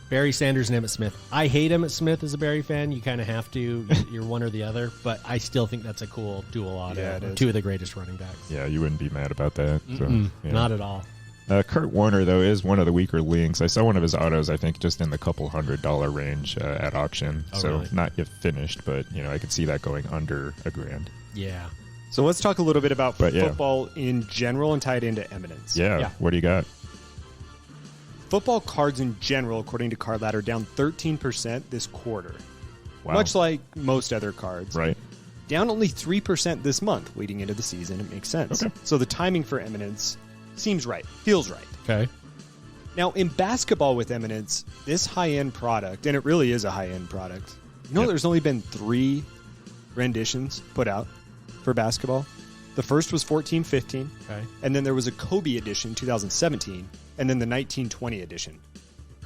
Barry Sanders and Emmitt Smith. I hate Emmitt Smith as a Barry fan. You kind of have to. You're one or the other. But I still think that's a cool dual auto. Yeah, it is. Two of the greatest running backs. Yeah, you wouldn't be mad about that. So, yeah. Not at all. Kurt Warner, though, is one of the weaker links. I saw one of his autos, I think, just in the couple $100 range at auction. Oh, so really? not yet finished, but, I could see that going under $1,000. Yeah. So let's talk a little bit about But, yeah. football in general and tie it into Eminence. Yeah. Yeah. What do you got? Football cards in general, according to Card Ladder, down 13% this quarter. Wow. Much like most other cards. Right. Down only 3% this month leading into the season. It makes sense. Okay. So the timing for Eminence seems right, feels right. Okay. Now, in basketball with Eminence, this high-end product, and it really is a high-end product, Yep. there's only been 3 renditions put out for basketball. The first was 14-15, Okay. and then there was a Kobe edition, 2017, and then the 1920 edition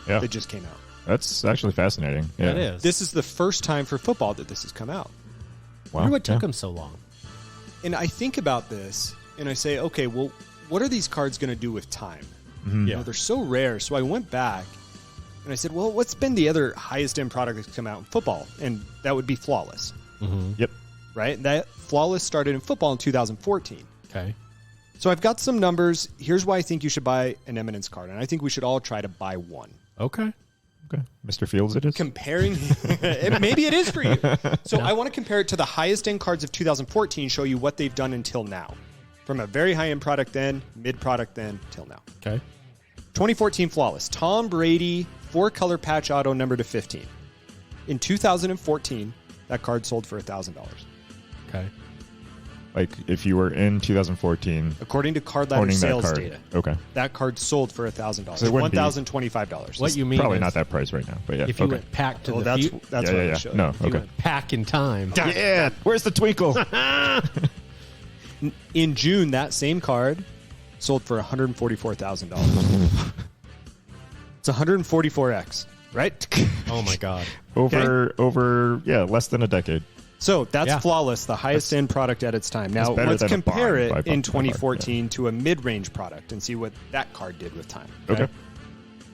Yeah. that just came out. That's actually fascinating. Yeah. That is. This is the first time for football that this has come out. I wonder what took Yeah. him so long. And I think about this, and I say, okay, well, what are these cards going to do with time? Yeah. They're so rare. So I went back, and I said, well, what's been the other highest-end product that's come out in football? And that would be Flawless, Yep. right? That Flawless started in football in 2014. Okay. So I've got some numbers. Here's why I think you should buy an Eminence card, and I think we should all try to buy one. Okay. Okay. Mr. Fields, it is? Comparing, maybe it is for you. So I want to compare it to the highest end cards of 2014, show you what they've done until now. From a very high end product then, mid product then, till now. Okay. 2014 Flawless. Tom Brady, 4-color patch auto number to 15. In 2014, that card sold for $1,000. Okay. Like, if you were in 2014 According to Card Ladder owning that sales card. data, Okay. that card sold for $1,000. So it wouldn't be- $1,025. What you mean Probably is not that price right now, but yeah. if you okay. went pack to Oh, the that's fu- that's yeah, what yeah, I yeah. showed. No, if you okay. went pack in time. Yeah. Where's the twinkle? In June, that same card sold for $144,000. It's 144x. right? Oh my God. Over less than a decade. So that's Yeah. Flawless, the highest end product at its time. Now better let's than a compare barn it by in far, 2014 to a mid-range product and see what that card did with time. Okay.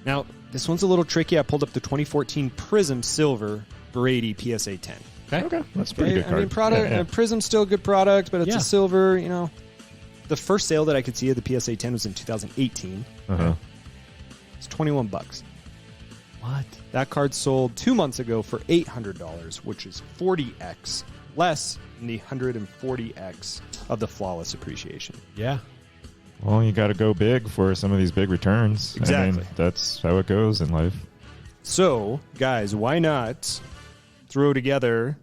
Now this one's a little tricky. I pulled up the 2014 Prism Silver Brady PSA 10. Okay. That's a pretty good I card. mean, product Yeah. Prism's still a good product, but it's Yeah. a silver. You know, the first sale that I could see of the PSA 10 was in 2018. Uh-huh. It's $21. What? That card sold 2 months ago for $800, which is 40x less than the 140x of the Flawless appreciation. Yeah. Well, you got to go big for some of these big returns. I Exactly. mean, that's how it goes in life. So, guys, why not throw together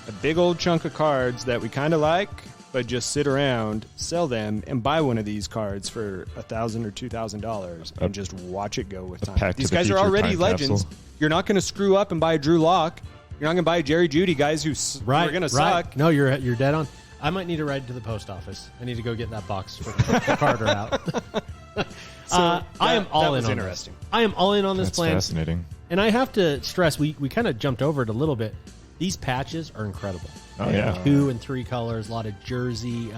a big old chunk of cards that we kind of like, but just sit around, sell them, and buy one of these cards for $1,000 or $2,000 and just watch it go with time. Pack to These the guys are Future already time legends. capsule. You're not going to screw up and buy a Drew Lock. You're not going to buy a Jerry Jeudy, guys who are going to suck. No, you're dead on. I might need to ride to the post office. I need to go get that box for the Carter out. I am all in on interesting. this. I am all in on this That's plan. fascinating. And I have to stress, we kind of jumped over it a little bit. These patches are incredible. Oh, yeah. 2 and 3 colors, a lot of jersey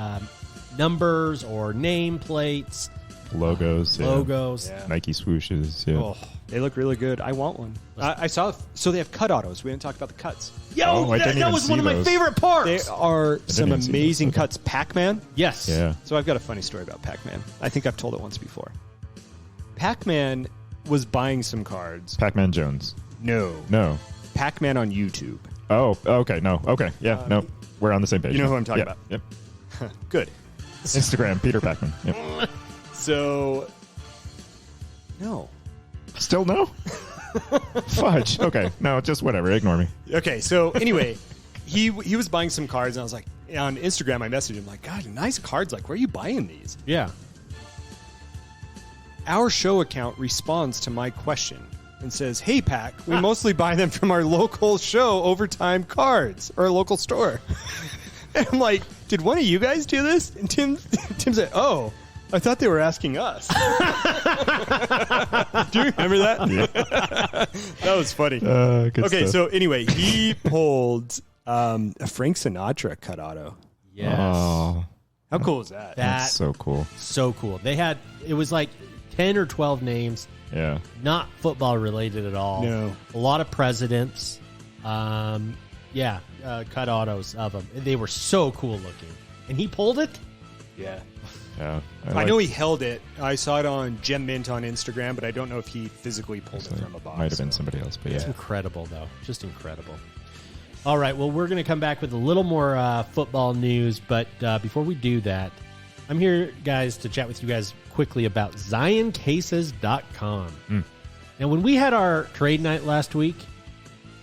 numbers or name plates, Logos. yeah. logos. Yeah. Nike swooshes. Yeah. Oh, they look really good. I want one. I saw. So they have cut autos. We didn't talk about the cuts. Yo, Oh, I that, didn't that even was one of see my those. favorite parts. There are some even see amazing those. cuts. Pac-Man. Yes. Yeah. So I've got a funny story about Pac-Man. I think I've told it once before. Pac-Man was buying some cards. Pac-Man Jones. No. Pac-Man on YouTube. Oh, okay. No. Okay. Yeah. No. We're on the same page. you know who I'm talking Yeah, about. Yep. Good. Instagram, Peter Pac-Man. Yep. So, no. Still no? Fudge. Okay. No, just whatever. Ignore me. Okay, so anyway, he was buying some cards, and I was like, on Instagram, I messaged him like, God, nice cards. Like, where are you buying these? Yeah. Our show account responds to my question and says, Hey, Pac, we mostly buy them from our local show, Overtime Cards, or a local store. And I'm like, did one of you guys do this? And Tim said, oh, I thought they were asking us. Do you remember that? Yeah. That was funny. Good Okay, stuff. so anyway, he pulled a Frank Sinatra cut auto. Yes. Oh, How cool is that? that's so cool. So cool. It was like 10 or 12 names, Yeah. not football related at all. No. A lot of presidents. Cut autos of them. They were so cool looking. And he pulled it? Yeah. Yeah. I know he held it. I saw it on Gem Mint on Instagram, but I don't know if he physically pulled it from a box. Might have been somebody else, but It's yeah. incredible, though. Just incredible. All right. Well, we're going to come back with a little more football news. But before we do that, I'm here, guys, to chat with you guys quickly about ZionCases.com. Now, when we had our trade night last week,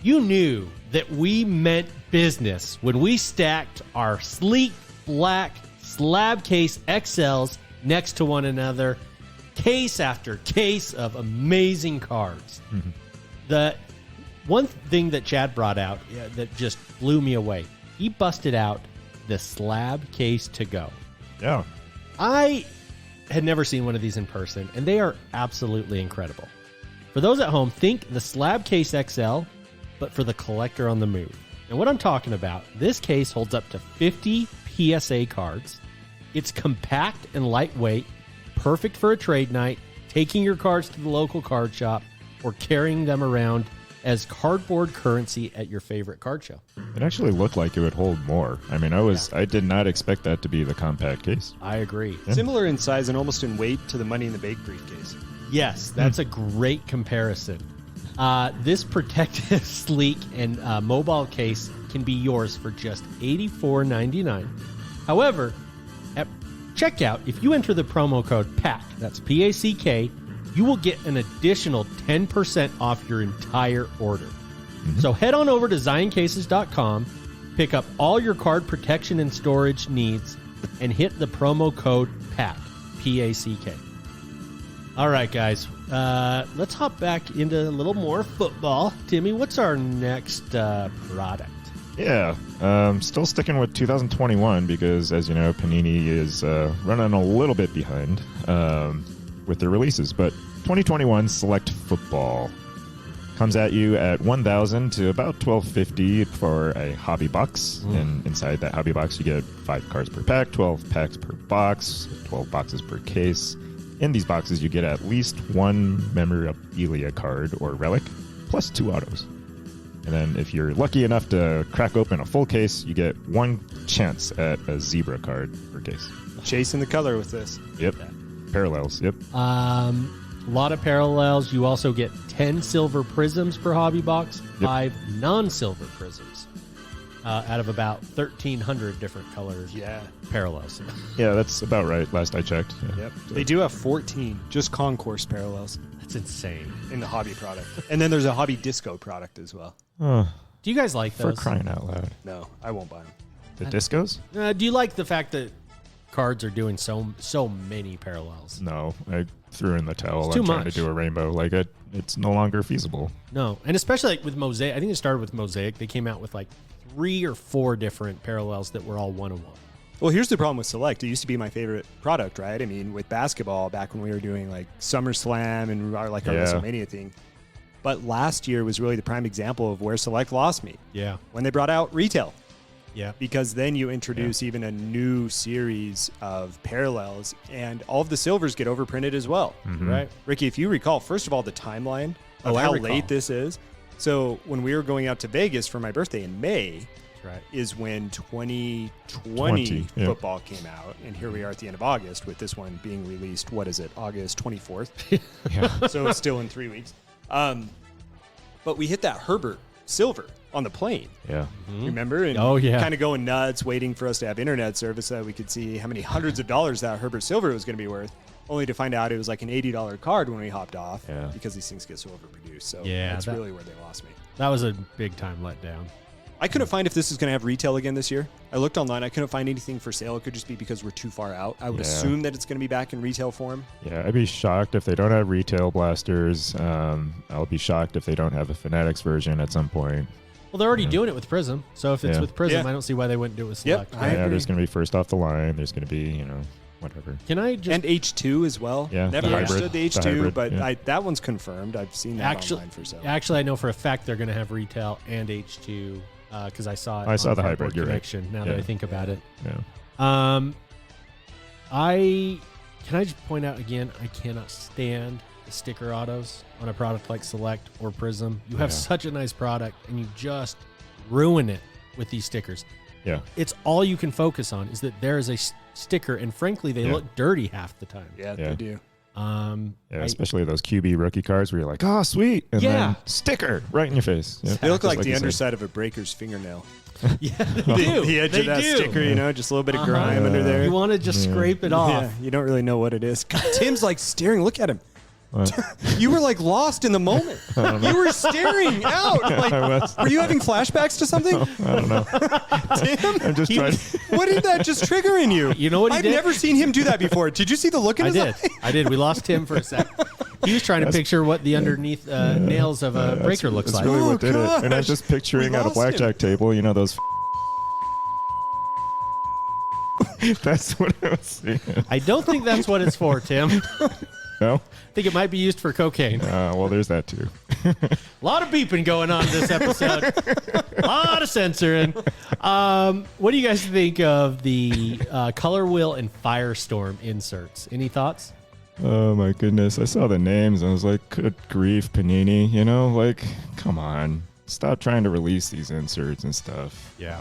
you knew that we meant business when we stacked our sleek black slab case XLs next to one another, case after case of amazing cards. The one thing that Chad brought out that just blew me away, he busted out the slab case to go. Yeah. I had never seen one of these in person, and they are absolutely incredible. For those at home, think the Slab Case XL, but for the collector on the move. And what I'm talking about, this case holds up to 50 PSA cards. It's compact and lightweight, perfect for a trade night, taking your cards to the local card shop, or carrying them around as cardboard currency at your favorite card show. It actually looked like it would hold more. I mean, I did not expect that to be the compact case. I agree. Similar in size and almost in weight to the Money in the Bank briefcase. Yes, that's a great comparison. This protective, sleek, and mobile case can be yours for just $84.99. However, at checkout, if you enter the promo code PACK, that's P-A-C-K, you will get an additional 10% off your entire order. So head on over to ZionCases.com, pick up all your card protection and storage needs, and hit the promo code PACK, P-A-C-K. All right, guys, let's hop back into a little more football. Timmy, what's our next product? Yeah, still sticking with 2021 because, as you know, Panini is running a little bit behind with their releases. But 2021 Select Football. Comes at you at $1,000 to about $1,250 for a hobby box. And inside that hobby box, you get 5 cards per pack, 12 packs per box, 12 boxes per case. In these boxes, you get at least 1 memorabilia card or relic, plus 2 autos. And then if you're lucky enough to crack open a full case, you get 1 chance at a zebra card per case. Chasing the color with this. Yep. Parallels. Yep. A lot of parallels. You also get 10 silver prisms per hobby box, 5 non-silver prisms out of about 1,300 different colors. Yeah. Parallels. Yeah, that's about right. Last I checked. Yeah. Yep. They do have 14 just concourse parallels That's insane. in the hobby product. And then there's a hobby disco product as well. Oh, Do you guys like for those? crying out loud. No, I won't buy them. The discos? Do you like the fact that cards are doing so many parallels? No, I threw in the towel. It's too I'm trying much. to do a rainbow. Like it's no longer feasible. No, and especially like with Mosaic. I think it started with Mosaic. They came out with like 3 or 4 different parallels that were all one-on-one. Well, here's the problem with Select. It used to be my favorite product, right? I mean, with basketball, back when we were doing like SummerSlam and our Yeah. WrestleMania thing. But last year was really the prime example of where Select lost me Yeah, when they brought out retail. yeah. Because then you introduce even a new series of parallels, and all of the silvers get overprinted as well. Right. Ricky, if you recall, first of all, the timeline of I how recall. late this is. So when we were going out to Vegas for my birthday in May, That's right. is when 2020 20, yeah. football came out, and here we are at the end of August with this one being released. What is it? August 24th. Yeah. So it's still in 3 weeks. But we hit that Herbert silver on the plane. Yeah. Remember? And Oh, yeah. kind of going nuts, waiting for us to have internet service so that we could see how many hundreds of dollars that Herbert silver was going to be worth. Only to find out it was like an $80 card when we hopped off Yeah. because these things get so overproduced. So Yeah, that's that- really where they lost me. That was a big time letdown. I couldn't find if this is going to have retail again this year. I looked online. I couldn't find anything for sale. It could just be because we're too far out. I would Yeah. assume that it's going to be back in retail form. Yeah, I'd be shocked if they don't have retail blasters. I'll be shocked if they don't have a Fanatics version at some point. Well, they're already doing it with Prism. So if it's Yeah. with Prism, Yeah. I don't see why they wouldn't do it with Yep. Select. I agree. There's going to be first off the line. There's going to be, whatever. Can I just And H2 as well. Yeah, Never the hybrid. understood the H2, The hybrid, but yeah. that one's confirmed. I've seen that actually? online for sale. Actually, I know for a fact they're going to have retail and H2 because I saw it. I saw on the Cardboard hybrid, you're right. Connection. Now that Yeah. I think about it, Yeah. Can I just point out again? I cannot stand the sticker autos on a product like Select or Prism. You have Yeah. such a nice product, and you just ruin it with these stickers. Yeah. It's all you can focus on is that there is a sticker, and frankly, they Yeah. look dirty half the time. Yeah, Yeah. they do. Yeah, especially those QB rookie cards where you're like, oh, sweet. And Yeah. then sticker right in your face. Yeah. They look Just like the you said. underside of a breaker's fingernail. yeah, they do. The edge They of that do. sticker, just a little bit of grime under there. You want to just scrape it off. Yeah, you don't really know what it is. God, Tim's like staring. Look at him. What? You were like lost in the moment. You were staring out. Like, I was. were you having flashbacks to something? I don't know. Tim, I'm just trying. what did that just trigger in you? You know what he I've did? never seen him do that before. Did you see the look in I his did. eye? I did. We lost Tim for a sec. He was trying to picture what the underneath nails of a breaker looks That's like. really Oh, what did it. And I'm gosh. just picturing We at a lost blackjack table, those. That's what I was seeing. I don't think that's what it's for, Tim. I No? think it might be used for cocaine. Well, there's that too. A lot of beeping going on this episode. A lot of censoring. What do you guys think of the Color Wheel and Firestorm inserts? Any thoughts? Oh my goodness. I saw the names and I was like, good grief, Panini. Come on. Stop trying to release these inserts and stuff. Yeah.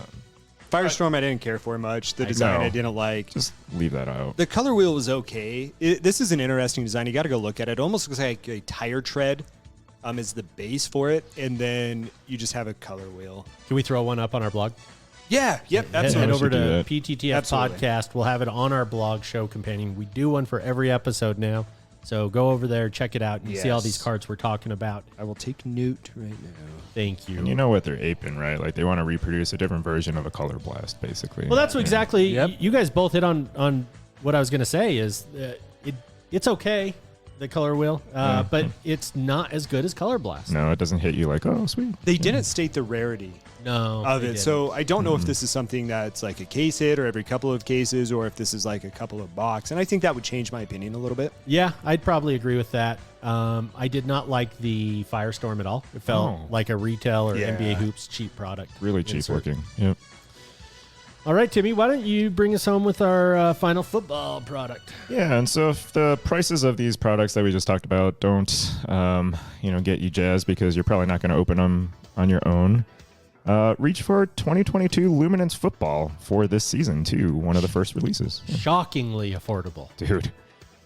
Firestorm, I didn't care for much. The design know. I didn't like. Just leave that out. The color wheel was okay. This is an interesting design. You got to go look at it. It almost looks like a tire tread is the base for it, and then you just have a color wheel. Can we throw one up on our blog? Yeah, yep, Head absolutely. over should do to that. PTTF Absolutely. Podcast. We'll have it on our blog, Show Companion. We do one for every episode now. So go over there, check it out, and see all Yes. these cards we're talking about. I will take note right now. Thank you. And you know what they're aping, right? Like they want to reproduce a different version of a color blast, basically. Well, that's exactly. Yep. You guys both hit on what I was going to say. Is it's okay. the color wheel, but it's not as good as Color Blast. No, it doesn't hit you like, oh, sweet. They didn't state the rarity No, of they it. didn't. So I don't know if this is something that's like a case hit or every couple of cases, or if this is like a couple of box. And I think that would change my opinion a little bit. Yeah, I'd probably agree with that. I did not like the Firestorm at all. It felt like a retail or Yeah. NBA Hoops cheap product. Really cheap insert. looking. Yep. All right, Timmy, why don't you bring us home with our final football product? Yeah, and so if the prices of these products that we just talked about don't, get you jazzed because you're probably not going to open them on your own, reach for 2022 Luminance Football for this season, too. One of the first releases. Shockingly affordable. Dude,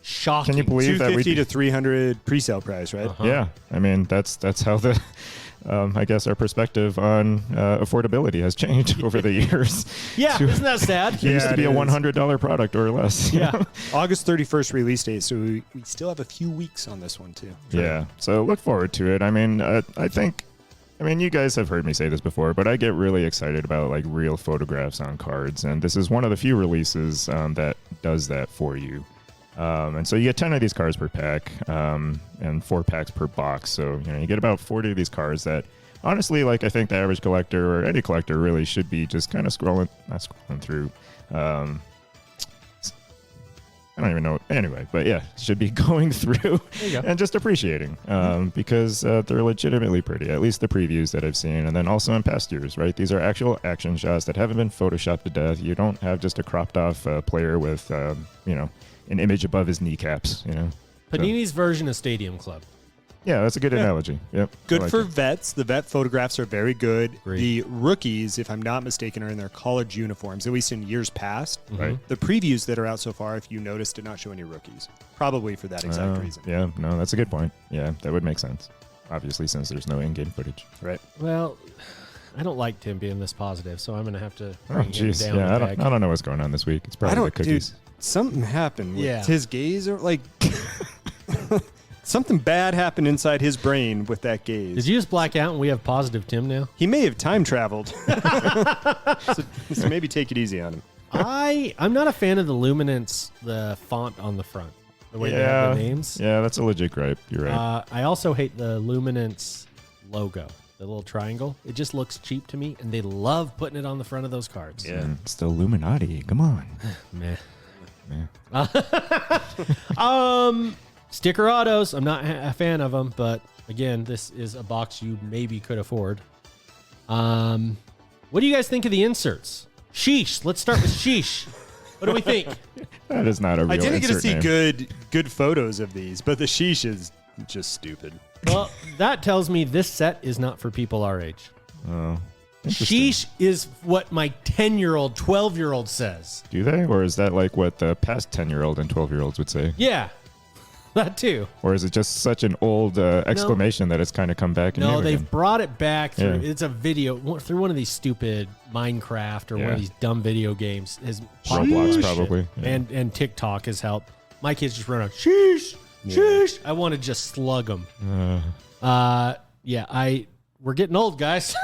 Shocking. can you believe that we... 250 to 300 pre-sale price, right? Yeah, I mean, that's how the... I guess our perspective on affordability has changed over the years. Yeah, isn't that sad? It used to be a $100 product or less. Yeah. August 31st release date, so we still have a few weeks on this one, too. Yeah. So look forward to it. I mean, I think, you guys have heard me say this before, but I get really excited about like real photographs on cards. And this is one of the few releases that does that for you. And so you get 10 of these cards per pack, and 4 packs per box. So, you get about 40 of these cards that honestly, like I think the average collector or any collector really should be just kind of not scrolling through. I don't even know. Anyway, but yeah, should be going through and just appreciating because they're legitimately pretty, at least the previews that I've seen. And then also in past years, right? These are actual action shots that haven't been photoshopped to death. You don't have just a cropped off player with, an image above his kneecaps, Panini's version of Stadium Club. Yeah, that's a good analogy. Yep. Good I like for it. vets. The vet photographs are very good. Agreed. The rookies, if I'm not mistaken, are in their college uniforms, at least in years past. Right. The previews that are out so far, if you notice, did not show any rookies. Probably for that exact reason. Yeah, no, that's a good point. Yeah, that would make sense. Obviously, since there's no in-game footage. Right. Well, I don't like Tim being this positive, so I'm going to have to Oh, bring him jeez. down Yeah, the peg. I don't know what's going on this week. It's I probably the don't, dude. cookies. Something happened with Yeah. his gaze, or like something bad happened inside his brain with that gaze. Did you just black out and we have positive Tim now? He may have time traveled. so maybe take it easy on him. I'm not a fan of the Luminance, the font on the front, the way they have the names. Yeah, that's a legit gripe. You're right. I also hate the Luminance logo, the little triangle. It just looks cheap to me, and they love putting it on the front of those cards. Yeah. It's the Illuminati. Come on. Meh. Yeah. Sticker autos. I'm not a fan of them, but again, this is a box you maybe could afford. What do you guys think of the inserts? Sheesh. Let's start with sheesh. What do we think? That is not a real I didn't get to insert see name. good photos of these, but the sheesh is just stupid. Well, that tells me this set is not for people our age. Oh, interesting. Sheesh is what my 10-year-old, 12-year-old says. Do they? Or is that like what the past 10-year-old and 12-year-olds would say? Yeah, that too. Or is it just such an old exclamation that it's kind of come back? No, new they've again? brought it back through. Yeah. It's a video through one of these stupid Minecraft or one Yeah. of these dumb video games. Has Roblox, Sheesh. probably. Yeah. And TikTok has helped. My kids just run out. Sheesh, sheesh. I want to just slug them. We're getting old, guys.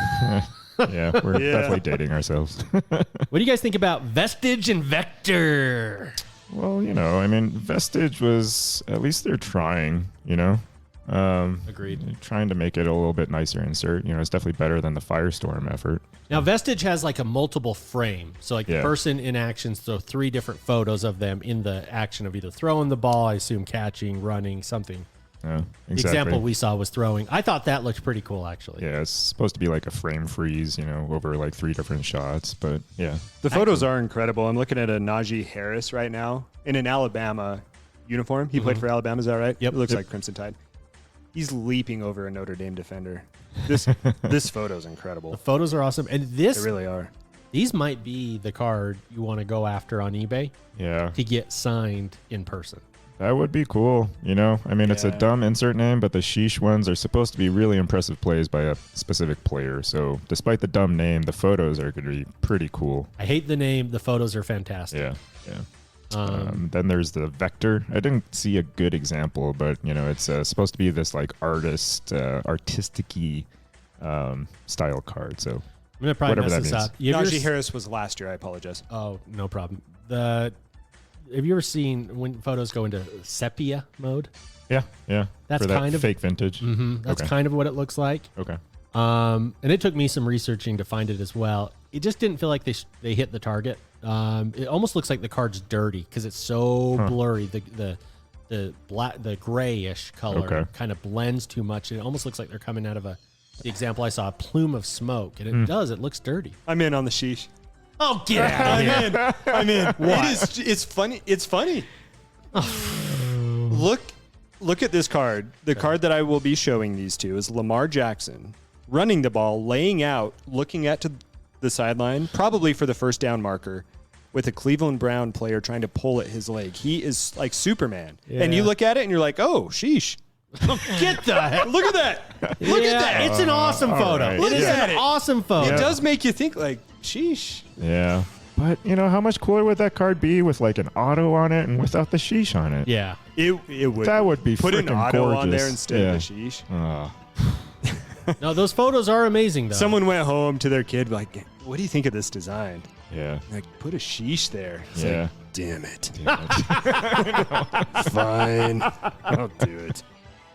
Yeah, we're definitely dating ourselves. What do you guys think about Vestige and Vector? Well, Vestige was, at least they're trying, Agreed. They're trying to make it a little bit nicer insert. It's definitely better than the Firestorm effort. Now, Vestige has like a multiple frame. So like the Yeah. person in action, so 3 different photos of them in the action of either throwing the ball, I assume catching, running, something. Yeah, The exactly. example we saw was throwing. I thought that looked pretty cool, actually. Yeah, it's supposed to be like a frame freeze, over like 3 different shots. But yeah, The photos are incredible. I'm looking at a Najee Harris right now in an Alabama uniform. He played for Alabama, is that right? Yep. It looks Yep. like Crimson Tide. He's leaping over a Notre Dame defender. This photo's The incredible. photos are awesome. And They this, really are. these might be the card you want to go after on eBay yeah, to get signed in person. that would be cool. It's a Yeah. dumb insert name, but the sheesh ones are supposed to be really impressive plays by a specific player. So despite the dumb name, the photos are going to be pretty cool. I hate the name. The photos are fantastic. Yeah, yeah. Then there's the Vector. I didn't see a good example, but it's supposed to be this like artistic-y style card. So I'm going to probably Whatever mess that this means. up. You ever Najee s- Harris was last year. I apologize. Oh, no problem. have you ever seen when photos go into sepia mode? Yeah. That's For that kind of- fake vintage. That's Okay. kind of what it looks like. Okay. And it took me some researching to find it as well. It just didn't feel like they hit the target. It almost looks like the card's dirty because it's so blurry. The black, the grayish color kind of blends too much. It almost looks like they're coming out of the example I saw, a plume of smoke, and it does. It looks dirty. I'm in on the sheesh. Oh, get out of here! I'm in. It's funny. It's funny. Look at this card. The card that I will be showing these to is Lamar Jackson running the ball, laying out, looking at to the sideline, probably for the first down marker, with a Cleveland Brown player trying to pull at his leg. He is like Superman. And you look at it and you're like, oh, sheesh. Get the heck! Look at that. Look at that. It's an awesome photo. right. Look It is at an awesome photo. It does make you think like, sheesh. Yeah. But, how much cooler would that card be with like an auto on it and without the sheesh on it? Yeah. It would. That would be Put an freaking auto on there gorgeous. instead Yeah. of a sheesh. No, those photos are amazing, though. Someone went home to their kid like, what do you think of this design? Yeah. Like, put a sheesh there. It's Yeah. like, damn it. Fine. I'll do it.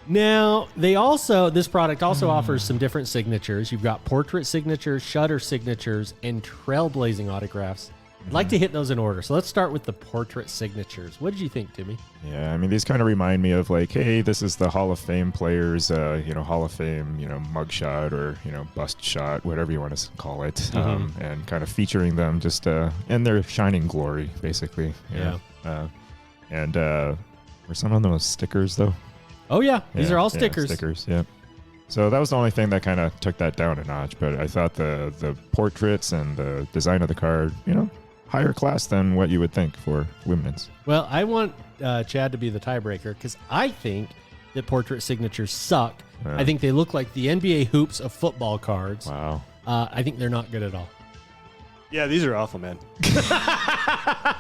Now, this product also offers some different signatures. You've got portrait signatures, shutter signatures, and trailblazing autographs. I'd like to hit those in order. So let's start with the portrait signatures. What did you think, Timmy? Yeah, I mean, these kind of remind me of like, hey, this is the Hall of Fame players, Hall of Fame, mugshot or, bust shot, whatever you want to call it, and kind of featuring them just in their shining glory, basically. And were some of those stickers, though? Oh, yeah. These are all Yeah, stickers. stickers, yeah. So that was the only thing that kind of took that down a notch, but I thought the portraits and the design of the card, higher class than what you would think for luminance. Well, I want Chad to be the tiebreaker because I think that portrait signatures suck. I think they look like the NBA hoops of football cards. Wow. I think they're not good at all. Yeah, these are awful, man. I'm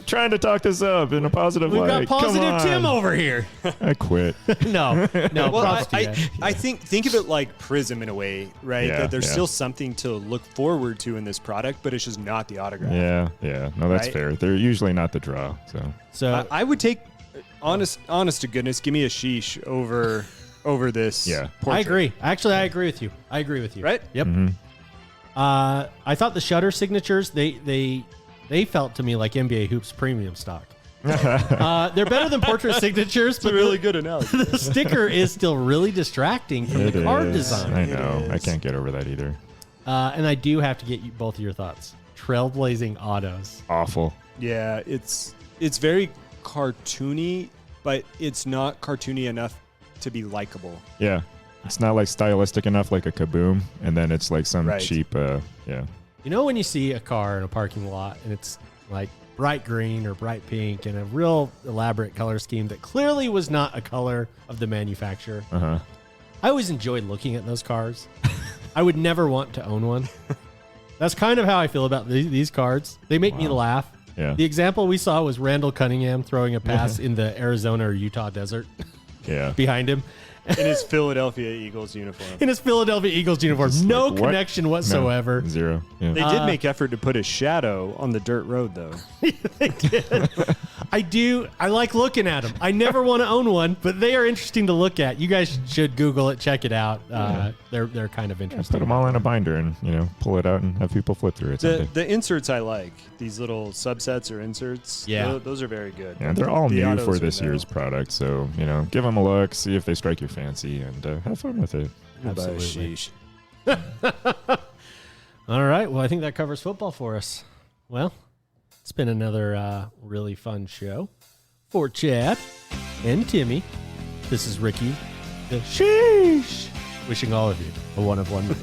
trying to talk this up in a positive We've light. got positive Come on. Tim over here. I quit. No, Well, props to you. I think of it like Prism in a way, right? Yeah, That there's yeah. still something to look forward to in this product, but it's just not the autograph. Yeah. No, that's Right? fair. They're usually not the draw. So So I would take, honest to goodness, give me a sheesh over this. Yeah. portrait. I agree. Actually, I agree with you. Right? Yep. I thought the shutter signatures they felt to me like NBA hoops premium stock. They're better than portrait signatures, It's a but really good analogy. the sticker is still really distracting from it the card is. design. I know. It I is. can't get over that either. And I do have to get you both of your thoughts. Trailblazing autos. Awful. Yeah, it's very cartoony, but it's not cartoony enough to be likable. Yeah. It's not like stylistic enough like a Kaboom, and then it's like some Right. cheap, yeah. You know when you see a car in a parking lot and it's like bright green or bright pink and a real elaborate color scheme that clearly was not a color of the manufacturer. Uh-huh. I always enjoyed looking at those cars. I would never want to own one. That's kind of how I feel about these cards. They make me laugh. Yeah. The example we saw was Randall Cunningham throwing a pass in the Arizona or Utah desert Yeah. behind him In his Philadelphia Eagles uniform. in his Philadelphia Eagles uniform. No like, what? connection whatsoever. No, zero. Yeah. They did make effort to put a shadow on the dirt road, though. They did. I like looking at them. I never want to own one, but they are interesting to look at. You guys should Google it, check it out. They're kind of Put interesting. them all in a binder and, pull it out and have people flip through it someday. The inserts I like. These little subsets or inserts. Yeah. Those are very good. Yeah, they're all The new autos for are this no. year's product, so give them a look, see if they strike your fancy, and have fun with it. Absolutely. Sheesh. All right. Well, I think that covers football for us. Well, it's been another really fun show for Chad and Timmy. This is Ricky, the Sheesh, wishing all of you a one of one day.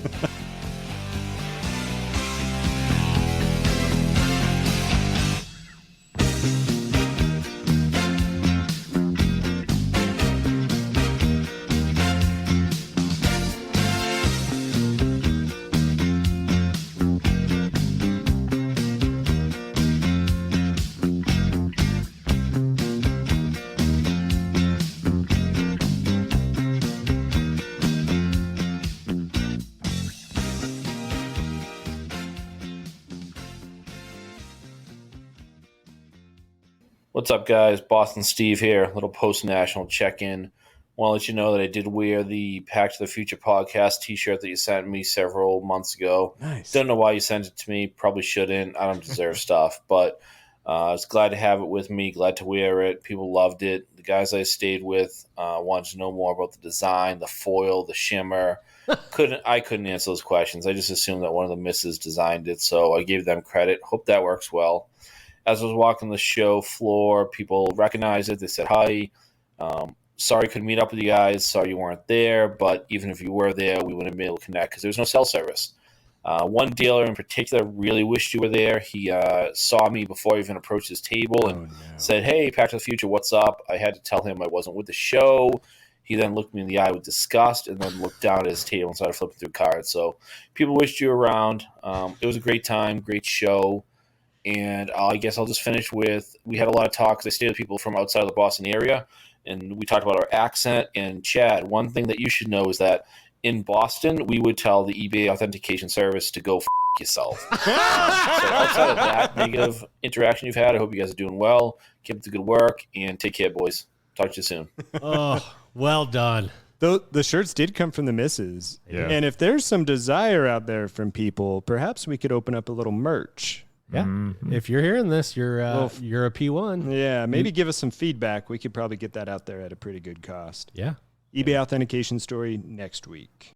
What's up, guys? Boston Steve here. Little post-national check-in. Want to let you know that I did wear the Pack to the Future podcast T-shirt that you sent me several months ago. Nice. Don't know why you sent it to me. Probably shouldn't. I don't deserve stuff. But I was glad to have it with me. Glad to wear it. People loved it. The guys I stayed with wanted to know more about the design, the foil, the shimmer. I couldn't answer those questions. I just assumed that one of the misses designed it, so I gave them credit. Hope that works well. As I was walking the show floor, people recognized it. They said hi. Sorry couldn't meet up with you guys. Sorry you weren't there. But even if you were there, we wouldn't be able to connect because there was no cell service. One dealer in particular really wished you were there. He saw me before I even approached his table and said, "Hey, Pack to the Future, what's up?" I had to tell him I wasn't with the show. He then looked me in the eye with disgust and then looked down at his table and started flipping through cards. So people wished you around. It was a great time, great show. And I guess I'll just finish with, we had a lot of talks. I stayed with people from outside of the Boston area, and we talked about our accent. And Chad, one thing that you should know is that in Boston, we would tell the eBay authentication service to go yourself. So outside of that negative interaction you've had, I hope you guys are doing well. Keep up the good work, and take care, boys. Talk to you soon. Oh, well done. The shirts did come from the missus. Yeah. And if there's some desire out there from people, perhaps we could open up a little merch. Yeah. If you're hearing this, you're a P1. Yeah, maybe give us some feedback. We could probably get that out there at a pretty good cost. Yeah. eBay authentication story next week.